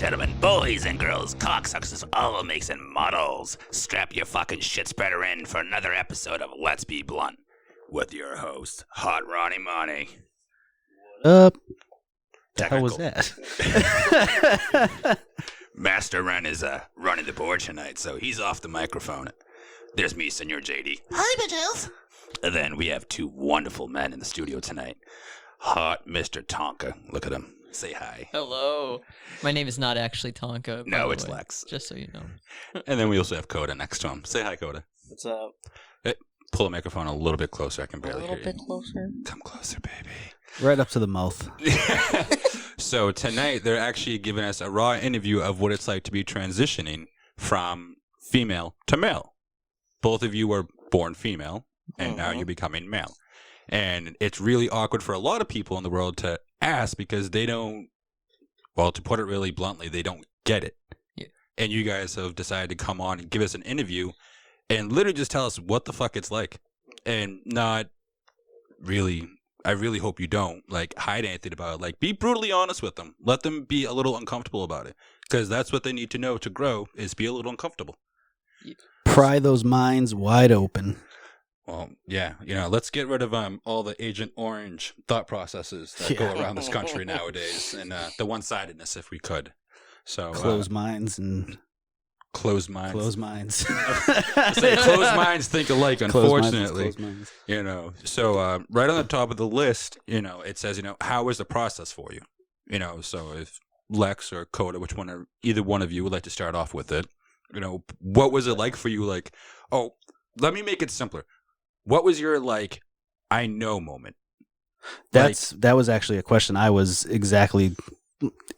gentlemen, boys and girls, cocksuckers, all makes and models, strap your fucking shit spreader in for another episode of Let's Be Blunt with your host, Hot Ronnie Money. The hell was that? Master Ren is running the board tonight, so he's off the microphone. There's me, Senor JD. Hi, bitches. And then we have two wonderful men in the studio tonight. Hot Mr. Tonka. Look at him. Say hi. Hello. My name is not actually Tonka. No, it's Lex. Just so you know. And then we also have Koda next to him. Say hi, Koda. What's up? Hey, pull the microphone a little bit closer. I can barely hear you. A little bit closer? Come closer, baby. Right up to the mouth. So tonight, they're actually giving us a raw interview of what it's like to be transitioning from female to male. Both of you were born female, and now you're becoming male. And it's really awkward for a lot of people in the world to ask because they don't, well, to put it really bluntly, they don't get it. Yeah. And you guys have decided to come on and give us an interview and literally just tell us what the fuck it's like. And not really, I really hope you don't, like, hide anything about it. Like, be brutally honest with them. Let them be a little uncomfortable about it. Because that's what they need to know to grow, is be a little uncomfortable. Yeah. Pry those minds wide open. Well, yeah, let's get rid of all the Agent Orange thought processes that go around this country nowadays, and the one-sidedness, if we could. So closed minds and closed minds. Closed minds. Say closed minds think alike. Unfortunately, closed minds. So right on the top of the list, it says, how was the process for you? So if Lex or Koda, either one of you would like to start off with it, what was it like for you? Like, oh, let me make it simpler. What was your, I know moment? That was actually a question I was exactly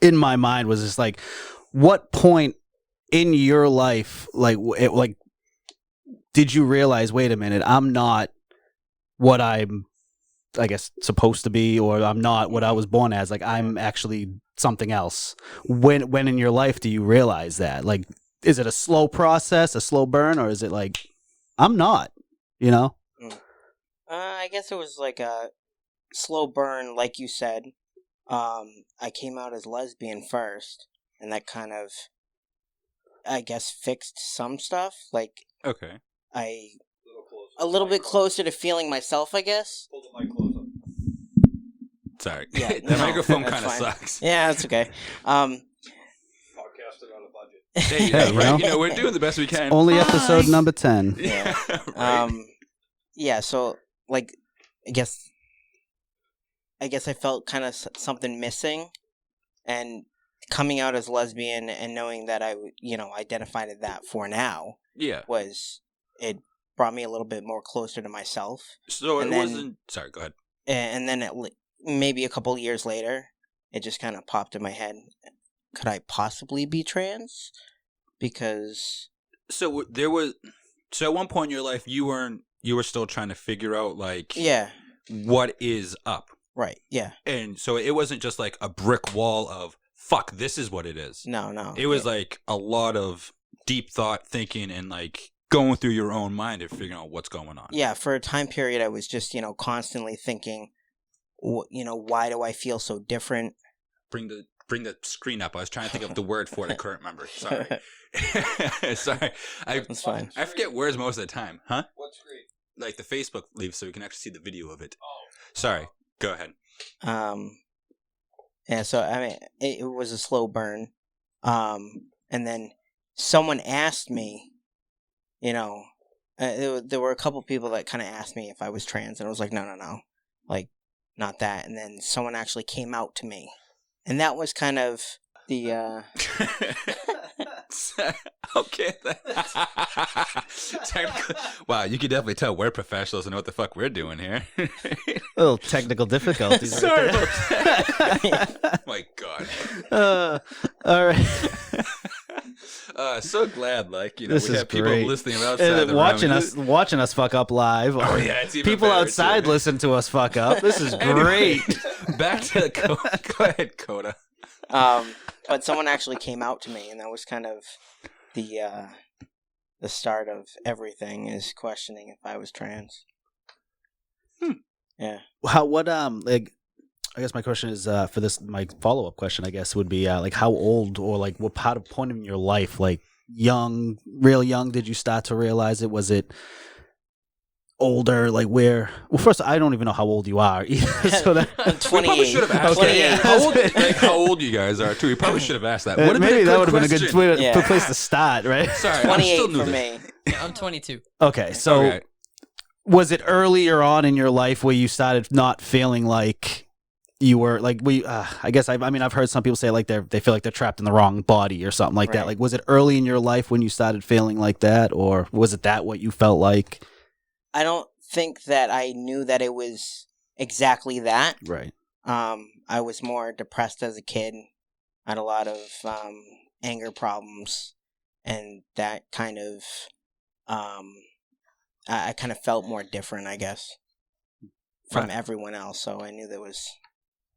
in my mind, was just like, what point in your life, did you realize, wait a minute, I'm not what I'm, I guess, supposed to be, or I'm not what I was born as. Like, I'm actually something else. When in your life do you realize that? Like, is it a slow process, a slow burn, or is it like, I'm not, I guess it was like a slow burn, like you said. I came out as lesbian first, and that kind of, I guess, fixed some stuff. Like, okay, a little bit closer to feeling myself, I guess. Hold the mic closer. Sorry, yeah, the microphone kind of sucks. Yeah, that's okay. Podcasting on a budget. Hey, right? We're doing the best we can. Only episode number 10. Yeah. Right. Yeah. So, I guess I felt kind of something missing, and coming out as lesbian and knowing that I, identified as that for now. Yeah. It brought me a little bit more closer to myself. So it wasn't. Sorry, go ahead. And then maybe a couple years later, it just kind of popped in my head. Could I possibly be trans? Because so at one point in your life, you were still trying to figure out what is up. Right. Yeah. And so it wasn't just like a brick wall of fuck, this is what it is. No. It was like a lot of deep thought thinking and going through your own mind and figuring out what's going on. Yeah. For a time period, I was just, constantly thinking, why do I feel so different? Bring the screen up. I was trying to think of the word for it. I couldn't remember. Sorry. Sorry. That's fine. I forget words most of the time. Huh? What screen? Like the Facebook leave so we can actually see the video of it. Oh. Sorry. Go ahead. Yeah, so, it was a slow burn. And then someone asked me, there were a couple people that kind of asked me if I was trans, and I was like, no. Not that. And then someone actually came out to me. And that was kind of the, Okay. Wow, you can definitely tell we're professionals and know what the fuck we're doing here. A little technical difficulties. Sorry about that. My God. All right. So glad, this we is have people great. listening outside the watching us fuck up live. Oh yeah, it's even people better, outside too. listen to us fuck up. This is great. Back to go ahead, Koda. But someone actually came out to me, and that was kind of the start of everything, is questioning if I was trans. Hmm. Yeah. I guess my question is for this. My follow up question, I guess, would be like how old or like what part of point in your life, like young, real young, did you start to realize it? Was it older, like where? Well, first, I don't even know how old you are. So that, I'm We probably 28. should have asked Okay, that. yeah. How old you guys are too. We probably should have asked that. Would have maybe been a that good would have been a good, question. Yeah. good place to start, right? Sorry, I'm 28 still new for to me. Yeah, I'm 22. Okay, so Okay. was it earlier on in your life where you started not feeling like you were like I guess I mean I've heard some people say like they feel like they're trapped in the wrong body or something like that. Right. Like was it early in your life when you started feeling like that, or was it that what you felt like? I don't think that I knew that it was exactly that. Right. I was more depressed as a kid. I had a lot of anger problems, and that kind of I kind of felt more different, I guess, from Right. everyone else. So I knew there was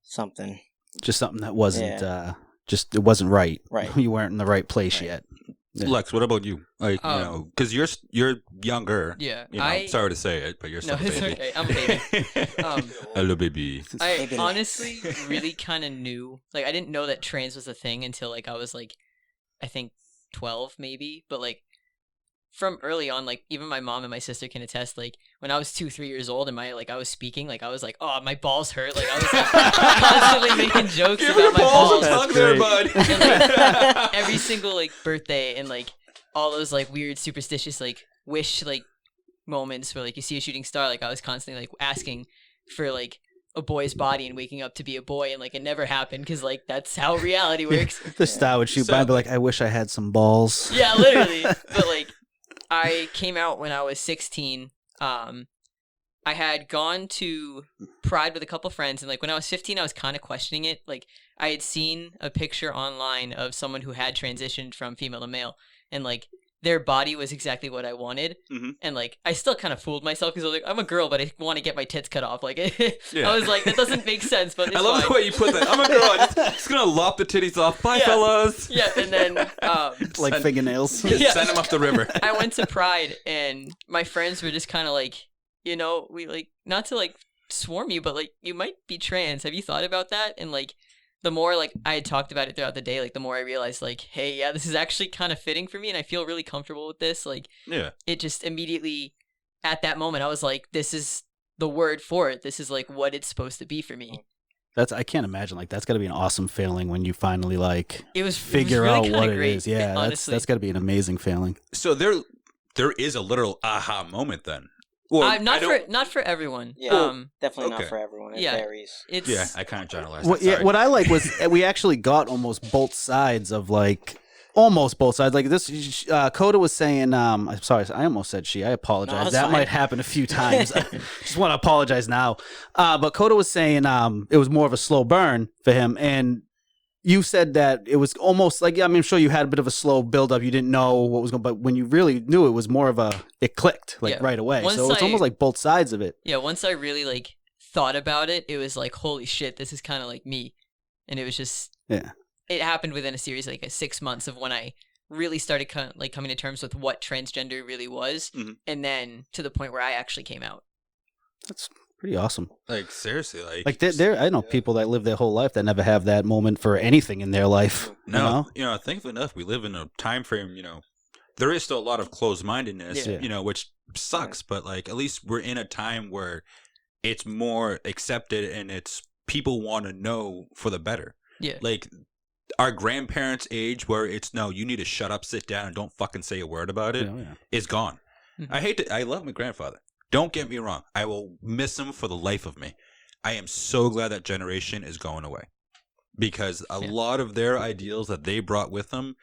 something. Just something that wasn't just it wasn't right. Right. You weren't in the right place Right. yet. Yeah. Lex, what about you? Like, you know, because you're younger. Yeah, You know, sorry to say it, but you're still No, a it's baby. okay. I'm a baby. Hello, baby. I Maybe. honestly really kind of knew, like, I didn't know that trans was a thing until, like, I was, like, I think 12 maybe, but, like, from early on, like, even my mom and my sister can attest, like, when I was 2-3 years old and I was speaking, like, I was like, oh, my balls hurt, like, I was, like, constantly making jokes about my balls. That's great. And, like, every single, like, birthday and, like, all those, like, weird superstitious, like, wish, like, moments where, like, you see a shooting star, like, I was constantly, like, asking for, like, a boy's body and waking up to be a boy, and, like, it never happened because, like, that's how reality works. The star would shoot by and be like, I wish I had some balls. Yeah, literally. But, like, I came out when I was 16. I had gone to Pride with a couple friends, and, like, when I was 15, I was kind of questioning it. Like, I had seen a picture online of someone who had transitioned from female to male, and, like, their body was exactly what I wanted. Mhm. And, like, I still kind of fooled myself because I was like, I'm a girl, but I want to get my tits cut off. Like, Yeah. I was like, that doesn't make sense, but it's I love fine. the way you put that. I'm a girl. I'm just gonna lop the titties off. Bye, Yeah. fellas. Yeah, and then Like Send- fingernails. Yeah. Send them up the river. I went to Pride, and my friends were just kind of like, you know, we, like, not to, like, swarm you, but, like, you might be trans. Have you thought about that? And, like, the more, like, I had talked about it throughout the day, like, the more I realized, like, hey, yeah, this is actually kind of fitting for me, and I feel really comfortable with this. Like, Yeah. it just immediately, at that moment, I was like, this is the word for it. This is, like, what it's supposed to be for me. I can't imagine, like, that's got to be an awesome feeling when you finally, like, It was figure really out kinda what great, it is. Yeah, honestly. that's got to be an amazing feeling. So there is a literal aha moment then. Well, not for everyone. Yeah. Definitely Okay. not for everyone. It Yeah. varies. It's Yeah, I kind of generalized. What, that, sorry. yeah, what I like was we actually got almost both sides of like almost both sides. Like this, Koda was saying. I'm sorry, I almost said she. I apologize. No, it's That fine. might happen a few times. Just want to apologize now. But Koda was saying it was more of a slow burn for him, and you said that it was almost like, yeah, I mean, I'm sure you had a bit of a slow build up. You didn't know what was going, but when you really knew, it was more of it clicked like Yeah. right away. Once So it's I- almost like both sides of it. Yeah, once I really, like, thought about it, it was like, holy shit, this is kind of like me. And it was just, Yeah. it happened within a series, like, 6 months of when I really started coming to terms with what transgender really was. Mhm. And then to the point where I actually came out. That's pretty awesome. Like seriously, Like there, I know people that live their whole life that never have that moment for anything in their life. no, thankfully enough, we live in a time frame. There is still a lot of closed-mindedness. Yeah. Which sucks, but like at least we're in a time where it's more accepted and it's people want to know for the better. Yeah. Like our grandparents' age, where it's no, you need to shut up, sit down, and don't fucking say a word about it, Yeah. is gone. Mhm. I love my grandfather. Don't get me wrong. I will miss him for the life of me. I am so glad that generation is going away because a lot of their ideals that they brought with them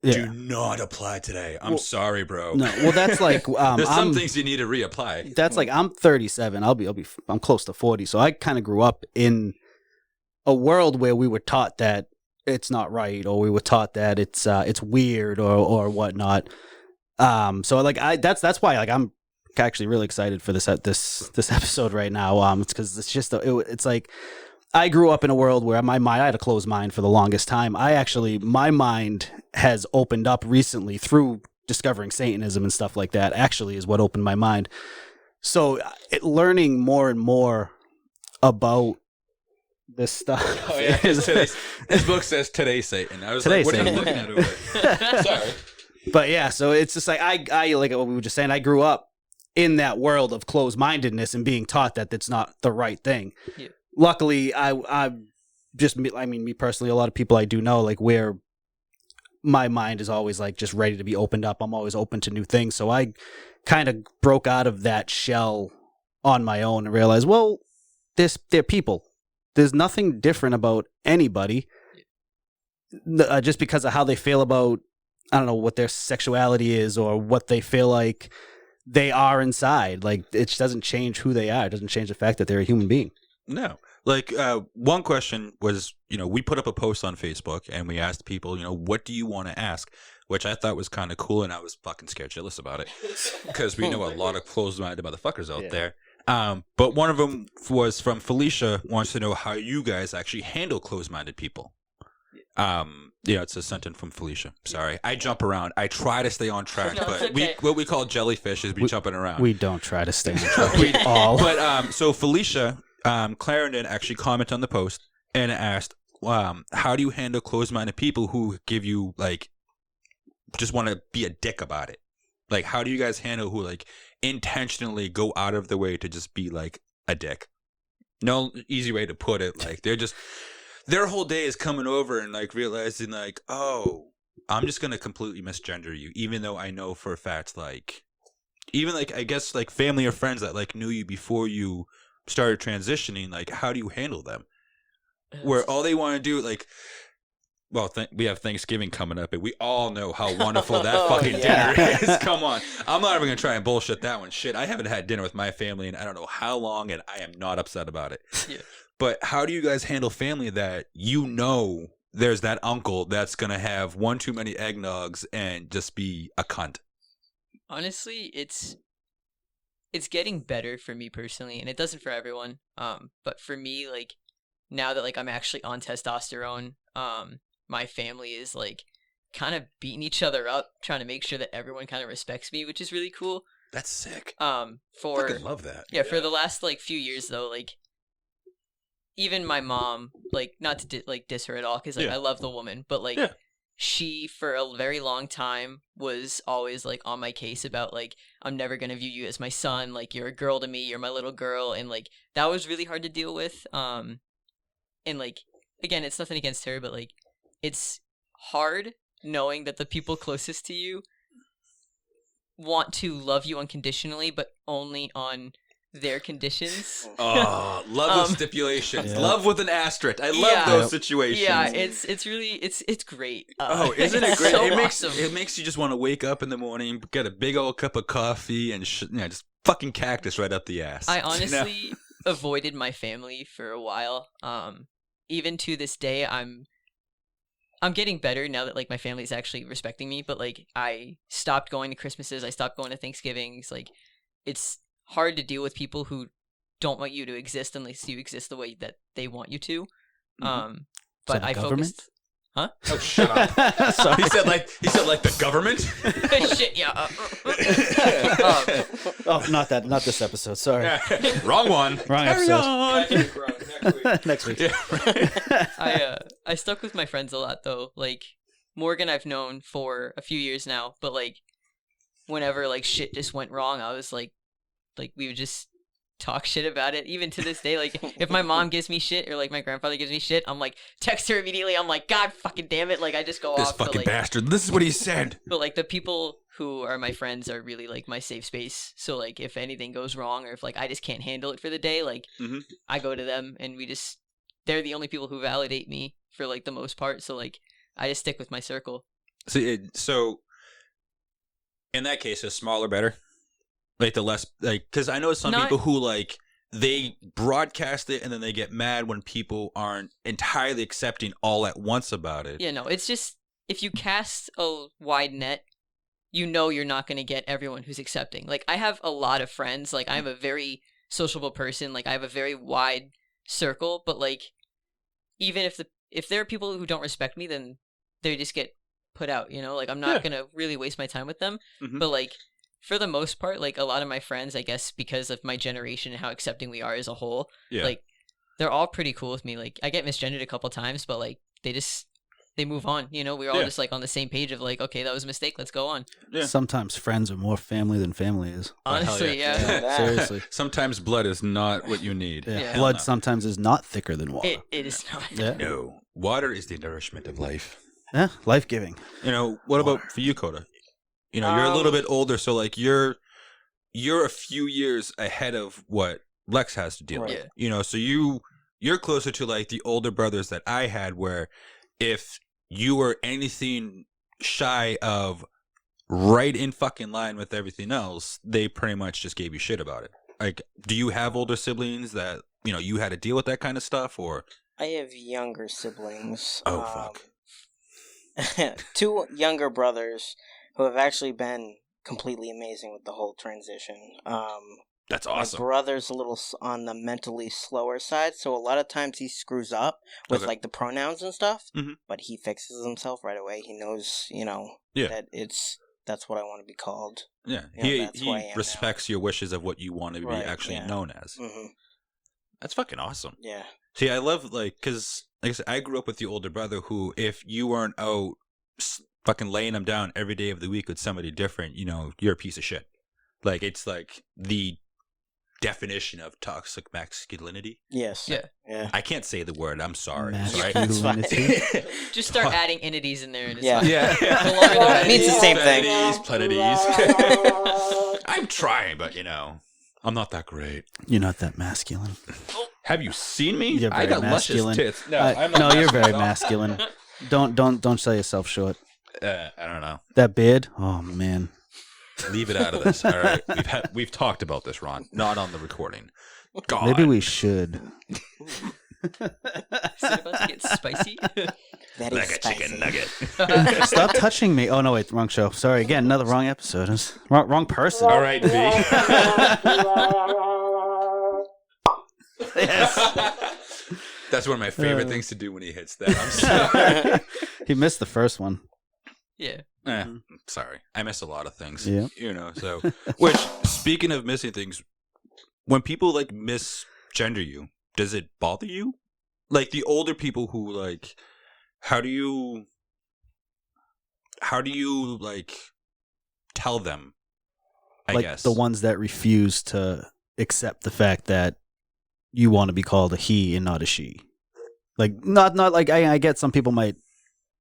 Yeah. do not apply today. I'm Well, sorry, bro. No, well, that's like There's some things you need to reapply. That's like I'm 37. I'm close to 40. So I kind of grew up in a world where we were taught that it's not right, or we were taught that it's weird or whatnot. So like that's why like I'm actually really excited for this episode right now. It's because it's just it's like I grew up in a world where I had a closed mind for the longest time. My mind has opened up recently through discovering Satanism and stuff like that. Actually, is what opened my mind. So learning more and more about this stuff. Oh yeah, his book says "Today Satan." I was Today like, "What Satan. are you looking at over there?" Sorry. But yeah, so it's just like I like what we were just saying. I grew up in that world of closed-mindedness and being taught that that's not the right thing. Yeah. Luckily, I mean, me personally, a lot of people I do know, like, where my mind is always like just ready to be opened up. I'm always open to new things. So I kind of broke out of that shell on my own and realized, well, they're people. There's nothing different about anybody just because of how they feel about, I don't know, what their sexuality is or what they feel like they are inside. Like, it doesn't change who they are. It doesn't change the fact that they're a human being. No. Like, one question was, we put up a post on Facebook and we asked people, what do you want to ask? Which I thought was kind of cool, and I was fucking scared shitless about it because we know a lot of closed-minded motherfuckers out there. But one of them was from Felicia, wants to know how you guys actually handle closed-minded people. It's a sentence from Felicia. Sorry, I jump around. I try to stay on track, No, but it's okay. what we call jellyfish is we jumping around. We don't try to stay on track at all. But so Felicia, Clarendon actually commented on the post and asked, how do you handle closed-minded people who give you, like, just want to be a dick about it? Like, how do you guys handle who, like, intentionally go out of the way to just be, like, a dick? No easy way to put it. Like, their whole day is coming over and, like, realizing, like, oh, I'm just going to completely misgender you, even though I know for a fact, like, even, like, I guess, like, family or friends that, like, knew you before you started transitioning, like, how do you handle them? Where all they want to do, like, well, we have Thanksgiving coming up, and we all know how wonderful that fucking dinner is. Come on. I'm not even going to try and bullshit that one. Shit, I haven't had dinner with my family in I don't know how long, and I am not upset about it. Yeah. But how do you guys handle family that there's that uncle that's going to have one too many eggnogs and just be a cunt? Honestly, it's getting better for me personally, and it doesn't for everyone. But for me, like, now that, like, I'm actually on testosterone, my family is, like, kind of beating each other up, trying to make sure that everyone kind of respects me, which is really cool. That's sick. Fucking love that. Yeah, for the last, like, few years though, like, even my mom, like, not to diss her at all, because, like, I love the woman, but, like, she for a very long time was always, like, on my case about, like, I'm never gonna view you as my son, like, you're a girl to me, you're my little girl, and, like, that was really hard to deal with. And, like, again, it's nothing against her, but, like, it's hard knowing that the people closest to you want to love you unconditionally, but only on their conditions. Oh, love with stipulations. Yeah. Love with an asterisk. I love those situations. Yeah, it's really it's great. Isn't it great? So It makes you just want to wake up in the morning, get a big old cup of coffee, and just fucking cactus right up the ass. I honestly avoided my family for a while. Even to this day, I'm getting better now that, like, my family is actually respecting me. But, like, I stopped going to Christmases. I stopped going to Thanksgivings. Like, it's hard to deal with people who don't want you to exist unless you exist the way that they want you to. But I focused. Huh? Oh, shut up! Sorry. He said like the government. Shit, yeah. Oh, not this episode. Sorry. Wrong one. Wrong Carry episode. on. Next week. I stuck with my friends a lot though. Like, Morgan I've known for a few years now, but, like, whenever, like, shit just went wrong, I was like we would just talk shit about it. Even to this day, like, if my mom gives me shit or, like, my grandfather gives me shit, I'm like, text her immediately. I'm like, God fucking damn it. Like, I just go This off. fucking but, like, bastard. This is what he said. But, like, the people who are my friends are really, like, my safe space. So, like, if anything goes wrong or if, like, I just can't handle it for the day, like, I go to them and they're the only people who validate me for, like, the most part. So, like, I just stick with my circle. So in that case, is smaller better? Like, the less, like, because I know some people who, like, they broadcast it and then they get mad when people aren't entirely accepting all at once about it. Yeah, no, it's just, if you cast a wide net, you know you're not going to get everyone who's accepting. Like, I have a lot of friends. Like, I'm a very sociable person. Like, I have a very wide circle. But, like, even if there are people who don't respect me, then they just get put out, you know? Like, I'm not going to really waste my time with them. But, like, for the most part, like, a lot of my friends, I guess, because of my generation and how accepting we are as a whole, like, they're all pretty cool with me. Like, I get misgendered a couple times, but like they move on. You know, we're all just like on the same page of like, okay, that was a mistake. Let's go on. Yeah. Sometimes friends are more family than family is. Honestly, yeah. Seriously. Sometimes blood is not what you need. Yeah. Yeah. Blood no. sometimes is not thicker than water. It is not. Yeah. No. Water is the nourishment of life. Yeah, life-giving. You know, what about for you, Koda? You know, you're a little bit older, so like you're a few years ahead of what Lex has to deal with. Yeah. You know, so you're closer to like the older brothers that I had, where if you were anything shy of right in fucking line with everything else, they pretty much just gave you shit about it. Like, do you have older siblings that, you know, you had to deal with that kind of stuff, or? I have younger siblings. Oh, fuck. 2 younger brothers who have actually been completely amazing with the whole transition. That's awesome. My brother's a little on the mentally slower side, so a lot of times he screws up with like the pronouns and stuff, but he fixes himself right away. He knows, you know, that that's what I want to be called. Yeah, You know, he respects your wishes of what you want to be actually known as. Mm-hmm. That's fucking awesome. Yeah. See, I love, like, because, like I said, I grew up with the older brother who, if you weren't out fucking laying him down every day of the week with somebody different, you know, you're a piece of shit. Like, it's like the definition of toxic masculinity. Yes. Yeah. I can't say the word. I'm sorry. Masculinity. Just start adding entities in there, and it's Yeah. fine. Yeah. It means the same thing. Plenities. I'm trying, but, you know, I'm not that great. You're not that masculine. Have you seen me? You're I very got masculine. luscious tits. No, you're very masculine. Don't sell yourself short. I don't know. That beard? Oh man. Leave it out of this. All right, we've talked about this, Ron. Not on the recording. God. Maybe we should. Is it about to get spicy? That like is a spicy. chicken nugget. Stop touching me. Oh no, wait, wrong show. Sorry, again, another wrong episode. Wrong person. All right, V. Yes. That's one of my favorite things to do when he hits that. I'm sorry. He missed the first one. Yeah. Sorry. I miss a lot of things. Yeah. You know, so. Which, speaking of missing things, when people, like, misgender you, does it bother you? Like, the older people who, like, how do you, like, tell them, I guess? The ones that refuse to accept the fact that you want to be called a he and not a she. Like, not like, I get some people might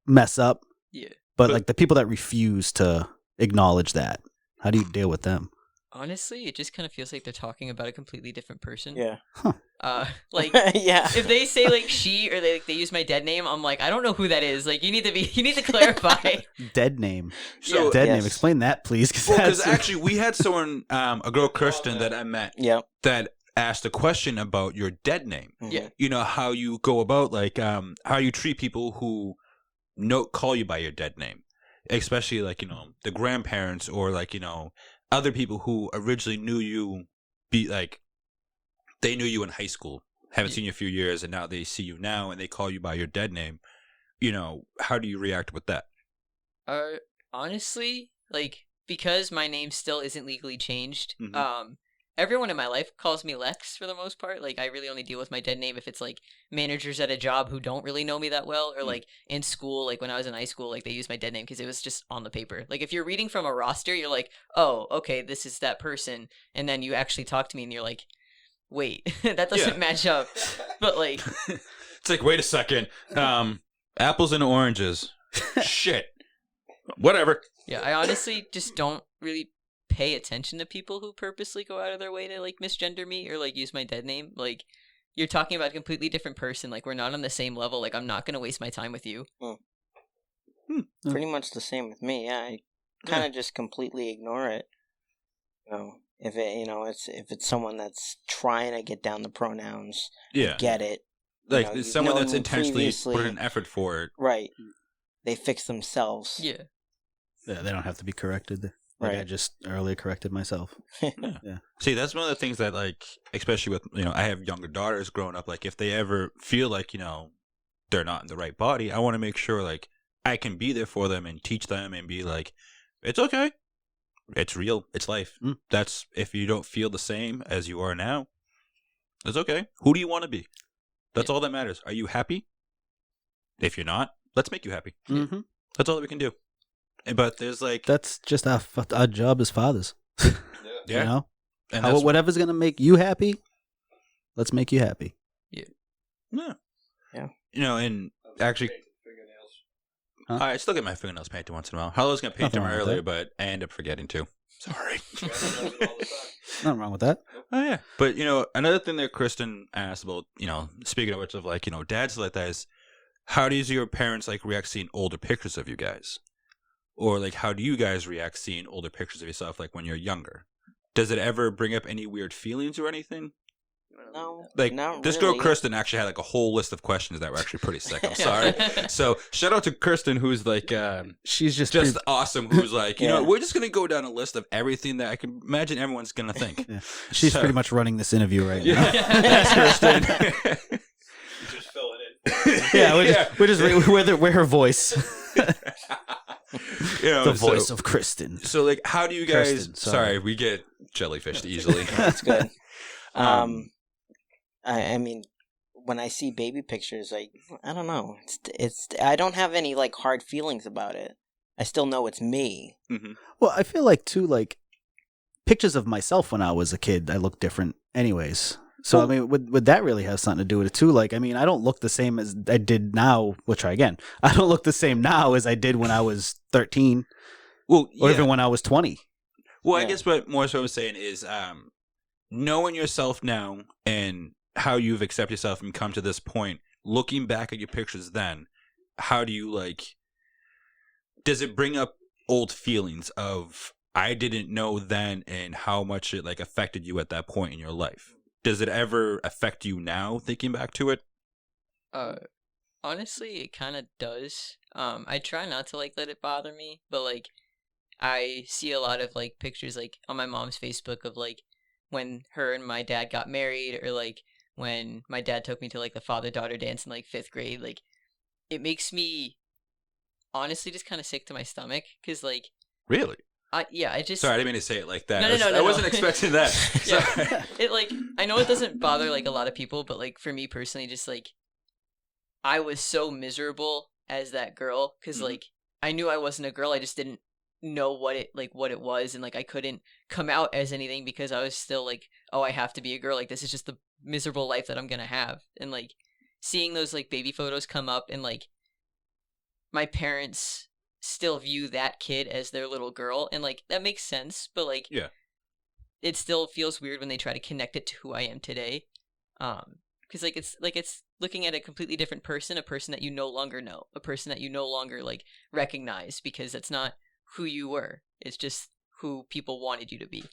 mess up. Yeah. But like the people that refuse to acknowledge that, how do you deal with them? Honestly, it just kind of feels like they're talking about a completely different person. Yeah. Like, yeah. if they say like she or they use my dead name, I'm like, I don't know who that is. Like, you need to clarify. Dead name. So, Dead Yes. name. Explain that, please. Because actually, we had someone, a girl, Kirsten, that I met, that asked a question about your dead name. Yeah. You know, how you go about, like, how you treat people who call you by your dead name. Especially, like, you know, the grandparents or, like, you know, other people who originally knew you, they knew you in high school, haven't seen you a few years, and now they see you now and they call you by your dead name. You know, how do you react with that? Honestly, like, because my name still isn't legally changed, everyone in my life calls me Lex for the most part. Like, I really only deal with my dead name if it's like managers at a job who don't really know me that well, or like in school, like when I was in high school, like they used my dead name because it was just on the paper. Like, if you're reading from a roster, you're like, oh, okay, this is that person, and then you actually talk to me and you're like, wait, that doesn't match up. But like, it's like, wait a second, apples and oranges. Shit. Whatever. yeah, I honestly just don't really pay attention to people who purposely go out of their way to like misgender me or like use my dead name. Like, you're talking about a completely different person. Like, we're not on the same level. Like, I'm not gonna waste my time with you. Pretty much the same with me. Yeah, I kind of just completely ignore it. You know, if it's someone that's trying to get down the pronouns, get it. Like, you know, someone known that's them intentionally previously. put an effort for it. Right. They fix themselves. Yeah. Yeah, they don't have to be corrected. Like I Right. just earlier corrected myself. Yeah. See, that's one of the things that, like, especially with, you know, I have younger daughters growing up, like, if they ever feel like, you know, they're not in the right body, I want to make sure, like, I can be there for them and teach them and be like, it's okay. It's real. It's life. That's, if you don't feel the same as you are now, it's okay. Who do you want to be? That's all that matters. Are you happy? If you're not, let's make you happy. Mm-hmm. That's all that we can do. But there's like, That's just our job as fathers. yeah, You know, and that's whatever's gonna make you happy, let's make you happy. yeah. Yeah. You know, and actually, Fingernails. Huh? I still get my fingernails painted once in a while. I was gonna paint Nothing them wrong with earlier, that. but I end up forgetting to. Sorry. Yeah, does it all the time. Nothing wrong with that. Oh yeah, but you know, another thing that Kristen asked about, you know, speaking of which, of like, you know, dads like that is, how do your parents like react seeing older pictures of you guys, or like how do you guys react seeing older pictures of yourself like when you're younger? Does it ever bring up any weird feelings or anything? No, Like not this really. girl Kristen actually had like a whole list of questions that were actually pretty sick. I'm sorry. So shout out to Kristen, who's like She's just awesome. Who's like, you Yeah. know, we're just gonna go down a list of everything that I can imagine everyone's gonna think. Yeah. She's So- pretty much running this interview right now. Yeah, that's Kristen. You just fill it in. Yeah, we're her voice, You know, the voice of Kristen. So like, how do you guys? Kirsten, sorry. sorry. We get jellyfished easily. That's good. Um, I mean, when I see baby pictures, like, I don't know. It's I don't have any like hard feelings about it. I still know it's me. Mhm. Well, I feel like too, like pictures of myself when I was a kid, I look different, anyways. So I mean, would that really have something to do with it too? Like, I mean, I don't look the same as I did now. We'll try again. I don't look the same now as I did when I was 13, Well, or yeah. even when I was 20. Well, I Yeah. guess what more so I was saying is knowing yourself now and how you've accepted yourself and come to this point, looking back at your pictures then, how do you like, does it bring up old feelings of, I didn't know then and how much it like affected you at that point in your life? Does it ever affect you now thinking back to it? Honestly, it kind of does. I try not to like let it bother me, but like I see a lot of like pictures like on my mom's Facebook of like when her and my dad got married, or like when my dad took me to like the father-daughter dance in like 5th grade. Like it makes me honestly just kind of sick to my stomach, because like Really? I just Sorry, I didn't mean to say it like that. No, I wasn't no. expecting that. Yeah. Sorry. It like, I know it doesn't bother like a lot of people, but like for me personally, just like I was so miserable as that girl, because Mhm. like I knew I wasn't a girl. I just didn't know what it was, and like I couldn't come out as anything because I was still like, oh, I have to be a girl. Like this is just the miserable life that I'm gonna have. And like seeing those like baby photos come up, and like my parents still view that kid as their little girl, and like that makes sense, but like Yeah. it still feels weird when they try to connect it to who I am today, because like it's looking at a completely different person, a person that you no longer know, a person that you no longer like recognize, because that's not who you were. It's just who people wanted you to be.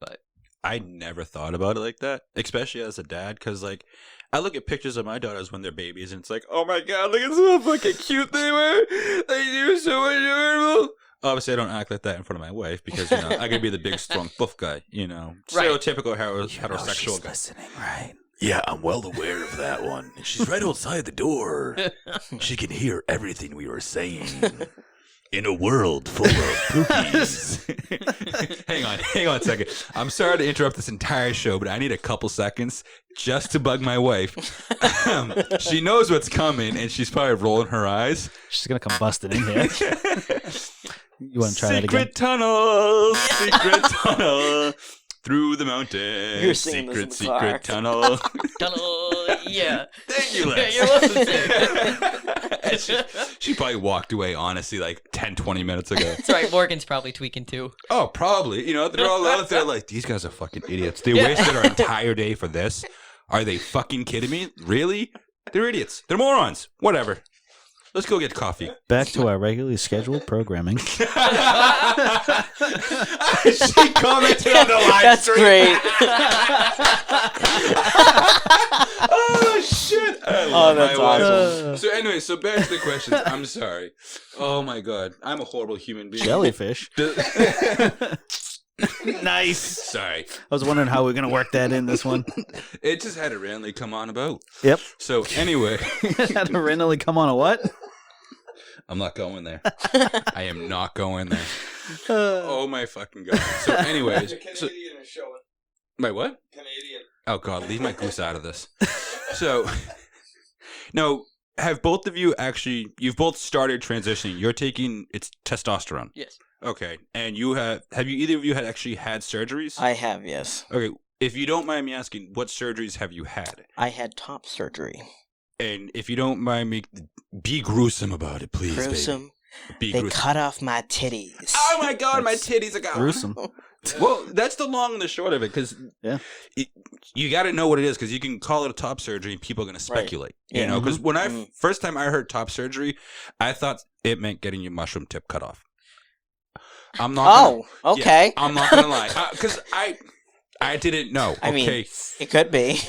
But I never thought about it like that, especially as a dad, because like I look at pictures of my daughters when they're babies, and it's like, oh my god, look at how fucking cute they were. They were so adorable. Obviously, I don't act like that in front of my wife because you know I could be the big, strong, buff guy. You know, Right. stereotypical heterosexual guy. listening, right? Yeah, I'm well aware of that one. She's right outside the door. She can hear everything we were saying. In a world full of poopies. hang on a second. I'm sorry to interrupt this entire show, but I need a couple seconds just to bug my wife. She knows what's coming, and she's probably rolling her eyes. She's gonna come busting in here. You want to try that again? Secret tunnel, secret tunnel through the mountain. You're singing this in Secret, the car. secret tunnel. tunnel, yeah. Thank you, Lex. Yeah, you're welcome. She probably walked away, honestly, like 10, 20 minutes ago. That's right. Morgan's probably tweaking too. Oh, probably. You know, they're all out there like, these guys are fucking idiots. They Yeah. wasted our entire day for this. Are they fucking kidding me? Really? They're idiots. They're morons. Whatever. Let's go get coffee. Back to our regularly scheduled programming. She commented on the live That's stream. great. Oh, shit. I love that's my wife. awesome. So anyway, so back to the questions. I'm sorry. Oh, my God. I'm a horrible human being. Jellyfish. Nice. Sorry. I was wondering how we're gonna work that in this one. It just had to randomly come on about. Yep. So anyway, Had to randomly come on a what? I'm not going there. I am not going there. Oh my fucking god. So anyways, The so, Canadian is showing. my what? Canadian. Oh god, leave my goose out of this. So, no, have both of you actually? You've both started transitioning. You're taking it's testosterone. Yes. Okay, and you have you either of you had actually had surgeries? I have, yes. Okay, if you don't mind me asking, what surgeries have you had? I had top surgery. And if you don't mind me, be gruesome about it, please. Gruesome. Be They gruesome. cut off my titties. Oh my god, my titties are gone. Gruesome. Well, that's the long and the short of it, because Yeah. you got to know what it is, because you can call it a top surgery and people are going to speculate. You Yeah. know, because when I Mhm. first time I heard top surgery, I thought it meant getting your mushroom tip cut off. I'm not. Oh, okay. I'm not gonna lie, because I didn't know. I mean, Okay, it could be.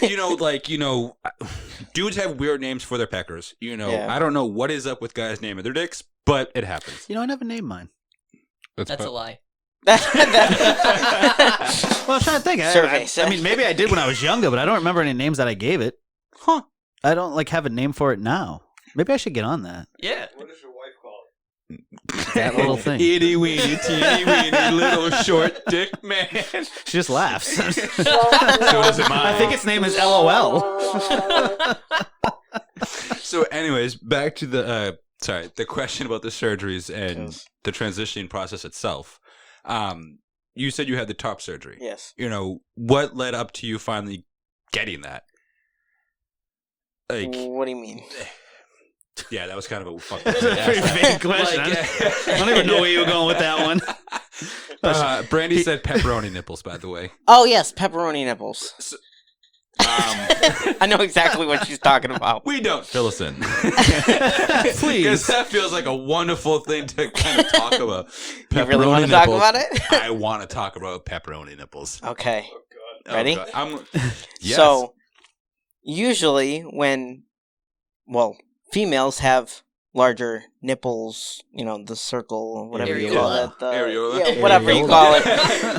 dudes have weird names for their peckers. Yeah. I don't know what is up with guys naming their dicks, but it happens. I never named mine. That's a lie. Well, I'm trying to think. Survey I mean, maybe I did when I was younger, but I don't remember any names that I gave it. Huh. I don't have a name for it now. Maybe I should get on that. Yeah. What does your wife call it? That little thing. Itty weeny, teeny weeny, little short dick man. She just laughs. So does it mine. I think its name is LOL. So, anyways, back to the the question about the surgeries and the transitioning process itself. You said you had the top surgery. Yes. What led up to you finally getting that? Like, What do you mean? yeah, that was kind of a fucking Pretty vague question. I don't even know where you were going with that one. Brandy said pepperoni nipples, by the way. Oh, yes, pepperoni nipples. I know exactly what she's talking about. We don't fill us in. Please. Because that feels like a wonderful thing to kind of talk about. You really want to talk about it? I want to talk about pepperoni nipples. Okay. Oh, God. Ready? God. Yes. So, usually when, females have larger nipples, the circle, whatever you call it. Areola. Yeah, whatever you call it.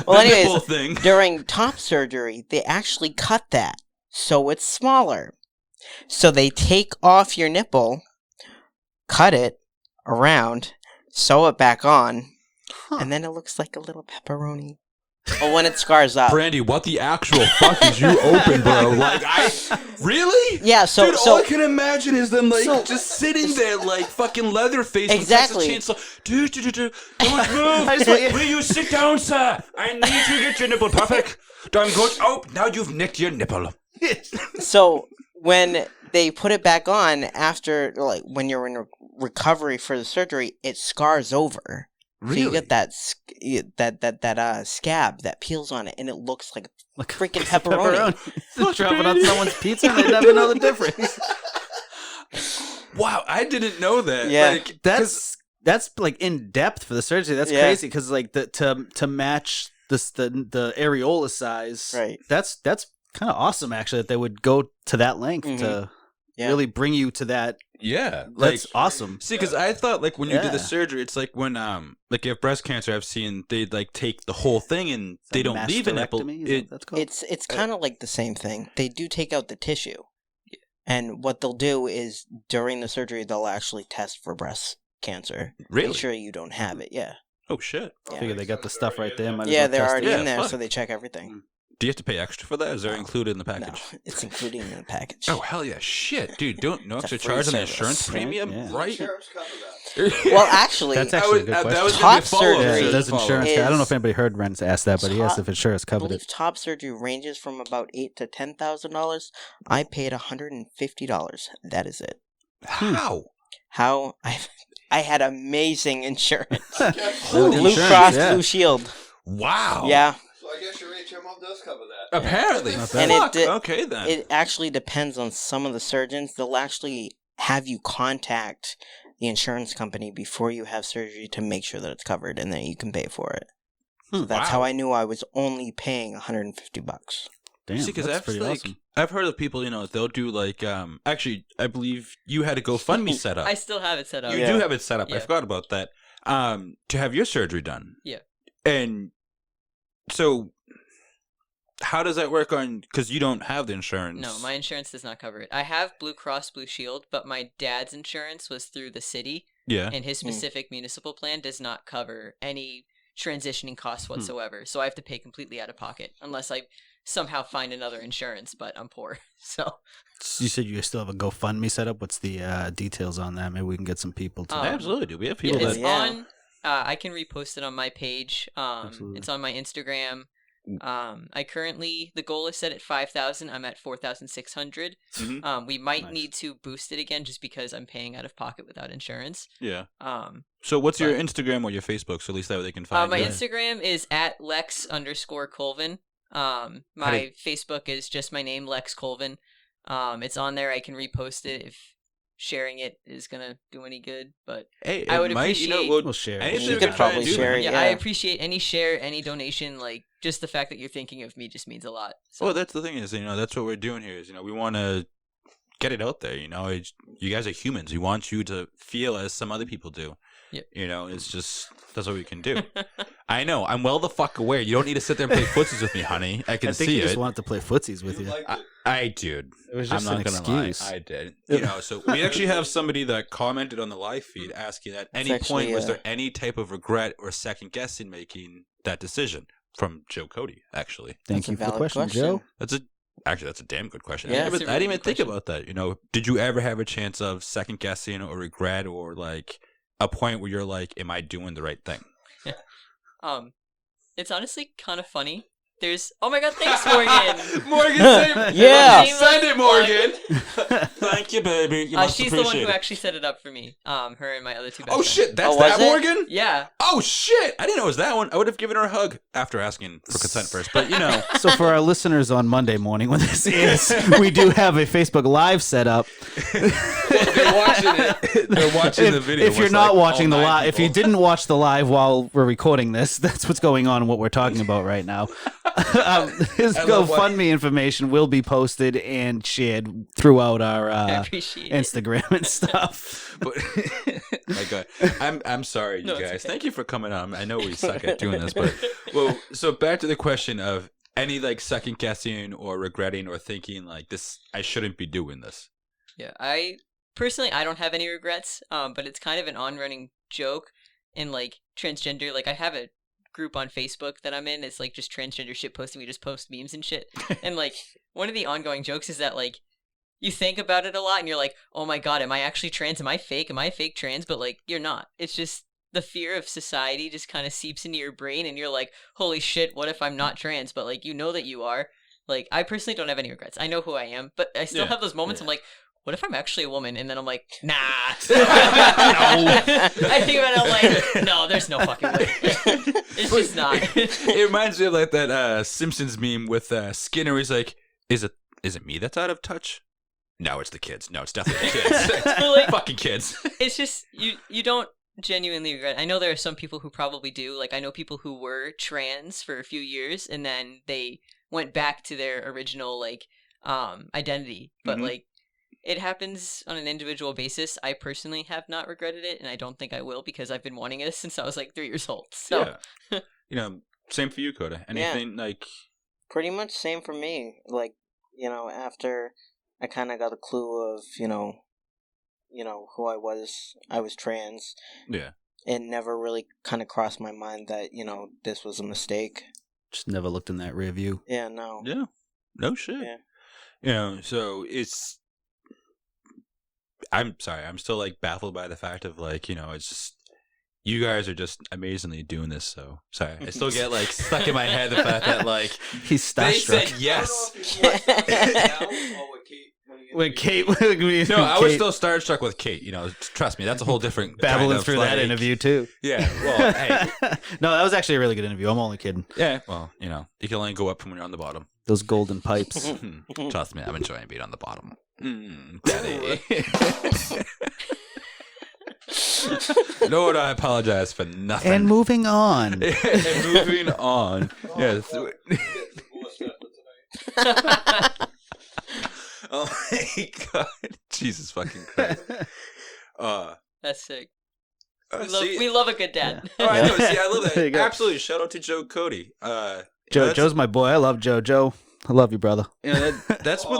Well, The anyways, nipple thing. during top surgery, they actually cut that so it's smaller. So they take off your nipple, cut it around, sew it back on, and then it looks like a little pepperoni. Or when it scars up. Brandy, what the actual fuck is you open, bro? Like, really? Yeah, Dude, all I can imagine is them, just sitting there, like, fucking Leatherface. Exactly. With Texas Chainsaw. Dude, don't move. Will you sit down, sir? I need to get your nipple perfect. I'm going. Oh, now you've nicked your nipple. So when they put it back on after, when you're in recovery for the surgery, it scars over. Really? So you get that scab that peels on it, and it looks like freaking pepperoni. Dropping on someone's pizza and they never know the difference. Wow, I didn't know that. Yeah. Like, That's like in depth for the surgery. That's Yeah. crazy because to match the areola size. Right. That's kind of awesome actually that they would go to that length to really bring you to that. yeah, That's awesome. See, because I thought when you do the Yeah. surgery, it's like when you have breast cancer. I've seen they take the whole thing and they don't leave a nipple. Mastectomy, is that what that's called? It's kind of like the same thing. They do take out the tissue, and what they'll do is during the surgery they'll actually test for breast cancer. Really? Make sure you don't have it. Yeah. Oh shit! Yeah. Figure they got the stuff right there. Might as Yeah, well they're test already it. Yeah, in there, fuck. so they check everything. Do you have to pay extra for that? Is that included in the package? No, it's included in the package. Oh hell yeah! Shit, dude, no It's a extra free charge on the service, insurance right? premium, Yeah. right? Insurance cover that. Well, actually, That's actually a good that question. was gonna be a Top follow-up. surgery Yeah, does Follow-up. insurance? I don't know if is- anybody heard Ren's ask that, but he asked Top- if insurance I covered believe it. top surgery ranges from about $8,000 to $10,000. I paid $150. That is it. How? How I had amazing insurance. Holy Blue insurance, Cross yeah. Blue Shield. Wow. Yeah, So I guess your HMO does cover that. Apparently. Not bad. Fuck. And Okay then. it actually depends on some of the surgeons. They'll actually have you contact the insurance company before you have surgery to make sure that it's covered, and then you can pay for it. So that's Wow. how I knew I was only paying $150. Damn, See, because that's pretty awesome. I've heard of people, they'll do actually, I believe you had a GoFundMe set up. I still have it set up. You Yeah. do have it set up. I Yeah. forgot about that. To have your surgery done. Yeah. And so, how does that work because you don't have the insurance? No, my insurance does not cover it. I have Blue Cross Blue Shield, but my dad's insurance was through the city, Yeah. and his specific municipal plan does not cover any transitioning costs whatsoever. So I have to pay completely out of pocket unless I somehow find another insurance, but I'm poor. So You said you still have a GoFundMe set up. What's the details on that? Maybe we can get some people to. Absolutely, do we have yeah, people it's that? Yeah. on. I can repost it on my page. Absolutely. It's on my Instagram. I currently, the goal is set at 5,000. I'm at 4,600. Mhm. We might Nice. need to boost it again just because I'm paying out of pocket without insurance. Yeah. Um, So what's your but- Instagram or your Facebook? So at least that way they can find my you. Instagram is at Lex_Colvin. My Facebook is just my name, Lex Colvin. It's on there. I can repost it if sharing it is gonna do any good. But Hey, I it would might, appreciate- We'll share. anything You we're could trying to probably do, share man. it. yeah, Yeah. I appreciate any share, any donation. Like just the fact that you're thinking of me just means a lot. So. Well, that's the thing is, that's what we're doing here. Is we want to get it out there. You guys are humans. We want you to feel as some other people do. Yep. It's just that's what we can do. I know. I'm well the fuck aware. You don't need to sit there and play footsies with me, honey. I can I think see you just it. wanted to play footsies with you. Liked it. I did. It was I'm just not an gonna lie. excuse. I did. So we actually have somebody that commented on the live feed asking at any It's point actually, was there any type of regret or second guessing making that decision from Joe Cody. Actually, Thank That's a you for the valid question, Joe. that's a damn good question. Yeah, I it's a didn't really even good think question. about that. Did you ever have a chance of second guessing or regret or like a point where you're like, am I doing the right thing? It's honestly kind of funny. Oh my god, thanks, Morgan. Morgan, send Yeah. send it, Morgan. Thank you, baby. You must She's the one appreciate who it. actually set it up for me. Her and my other two best Oh friends. shit, that's Oh, was that it? Morgan? Yeah. Oh shit! I didn't know it was that one. I would have given her a hug after asking for consent first, but So for our listeners on Monday morning when this is, we do have a Facebook Live set up. they're watching it. They're watching the video. If you're It's not like watching the all 9 live, if you people. didn't watch the live while we're recording this, that's what's going on and what we're talking about right now. His I love what- GoFundMe information will be posted and shared throughout our I appreciate it. Instagram and stuff. But my God, I'm sorry, you No, it's guys. okay. Thank you for coming on. I know we suck at doing this, but so back to the question of any like second guessing or regretting or thinking like this, I shouldn't be doing this. Yeah, I don't have any regrets. But it's kind of an on-running joke in like transgender. Like I have a group on Facebook that I'm in. It's like just transgender shit posting. We just post memes and shit. And like one of the ongoing jokes is that like you think about it a lot and you're like, oh my god, am I actually trans? Am I fake? Am I fake trans? But like you're not. It's just the fear of society just kind of seeps into your brain and you're like, holy shit, what if I'm not trans? But like you know that you are. Like I personally don't have any regrets. I know who I am, but I still Yeah, have those moments. yeah. I'm like, what if I'm actually a woman? And then I'm like, nah. No. I think about it, I'm like, no, there's no fucking way. It's just not. It reminds me of like that Simpsons meme with Skinner. He's like, is it me that's out of touch? No, it's the kids. No, it's definitely the kids. Like- Fucking kids. It's just you don't genuinely regret. I know there are some people who probably do. Like I know people who were trans for a few years and then they went back to their original like identity. But Mhm. like it happens on an individual basis. I personally have not regretted it, and I don't think I will because I've been wanting it since I was like 3 years old. So Yeah. Same for you, Koda. Anything like Pretty much same for me. Like, after I kind of got a clue of, who I was trans. yeah. It never really kind of crossed my mind that, this was a mistake. Just never looked in that rear view. Yeah, no. Yeah. No shit. Yeah. So I'm sorry, I'm still like baffled by the fact of like, it's just you guys are just amazingly doing this, so sorry. I still get like stuck in my head the fact that like He's they starstruck. said yes. With Kate, No, I was Kate still starstruck with Kate, trust me, that's a whole different babbling kind of, through that like- interview too. Yeah. Well, hey. No, that was actually a really good interview. I'm only kidding. Yeah, well, you can only go up from when you're on the bottom. Those golden pipes. Trust me, I'm enjoying being on the bottom. Daddy. Lord, I apologize for nothing. And moving on. And moving on. Yes. Oh my god. Jesus fucking Christ. that's sick. See- We love a good dad. Oh, I know. See, I love There you that. go. Absolutely. Shout out to Joe Cody. Joe's my boy. I love Joe. Joe, I love you, brother. That's when.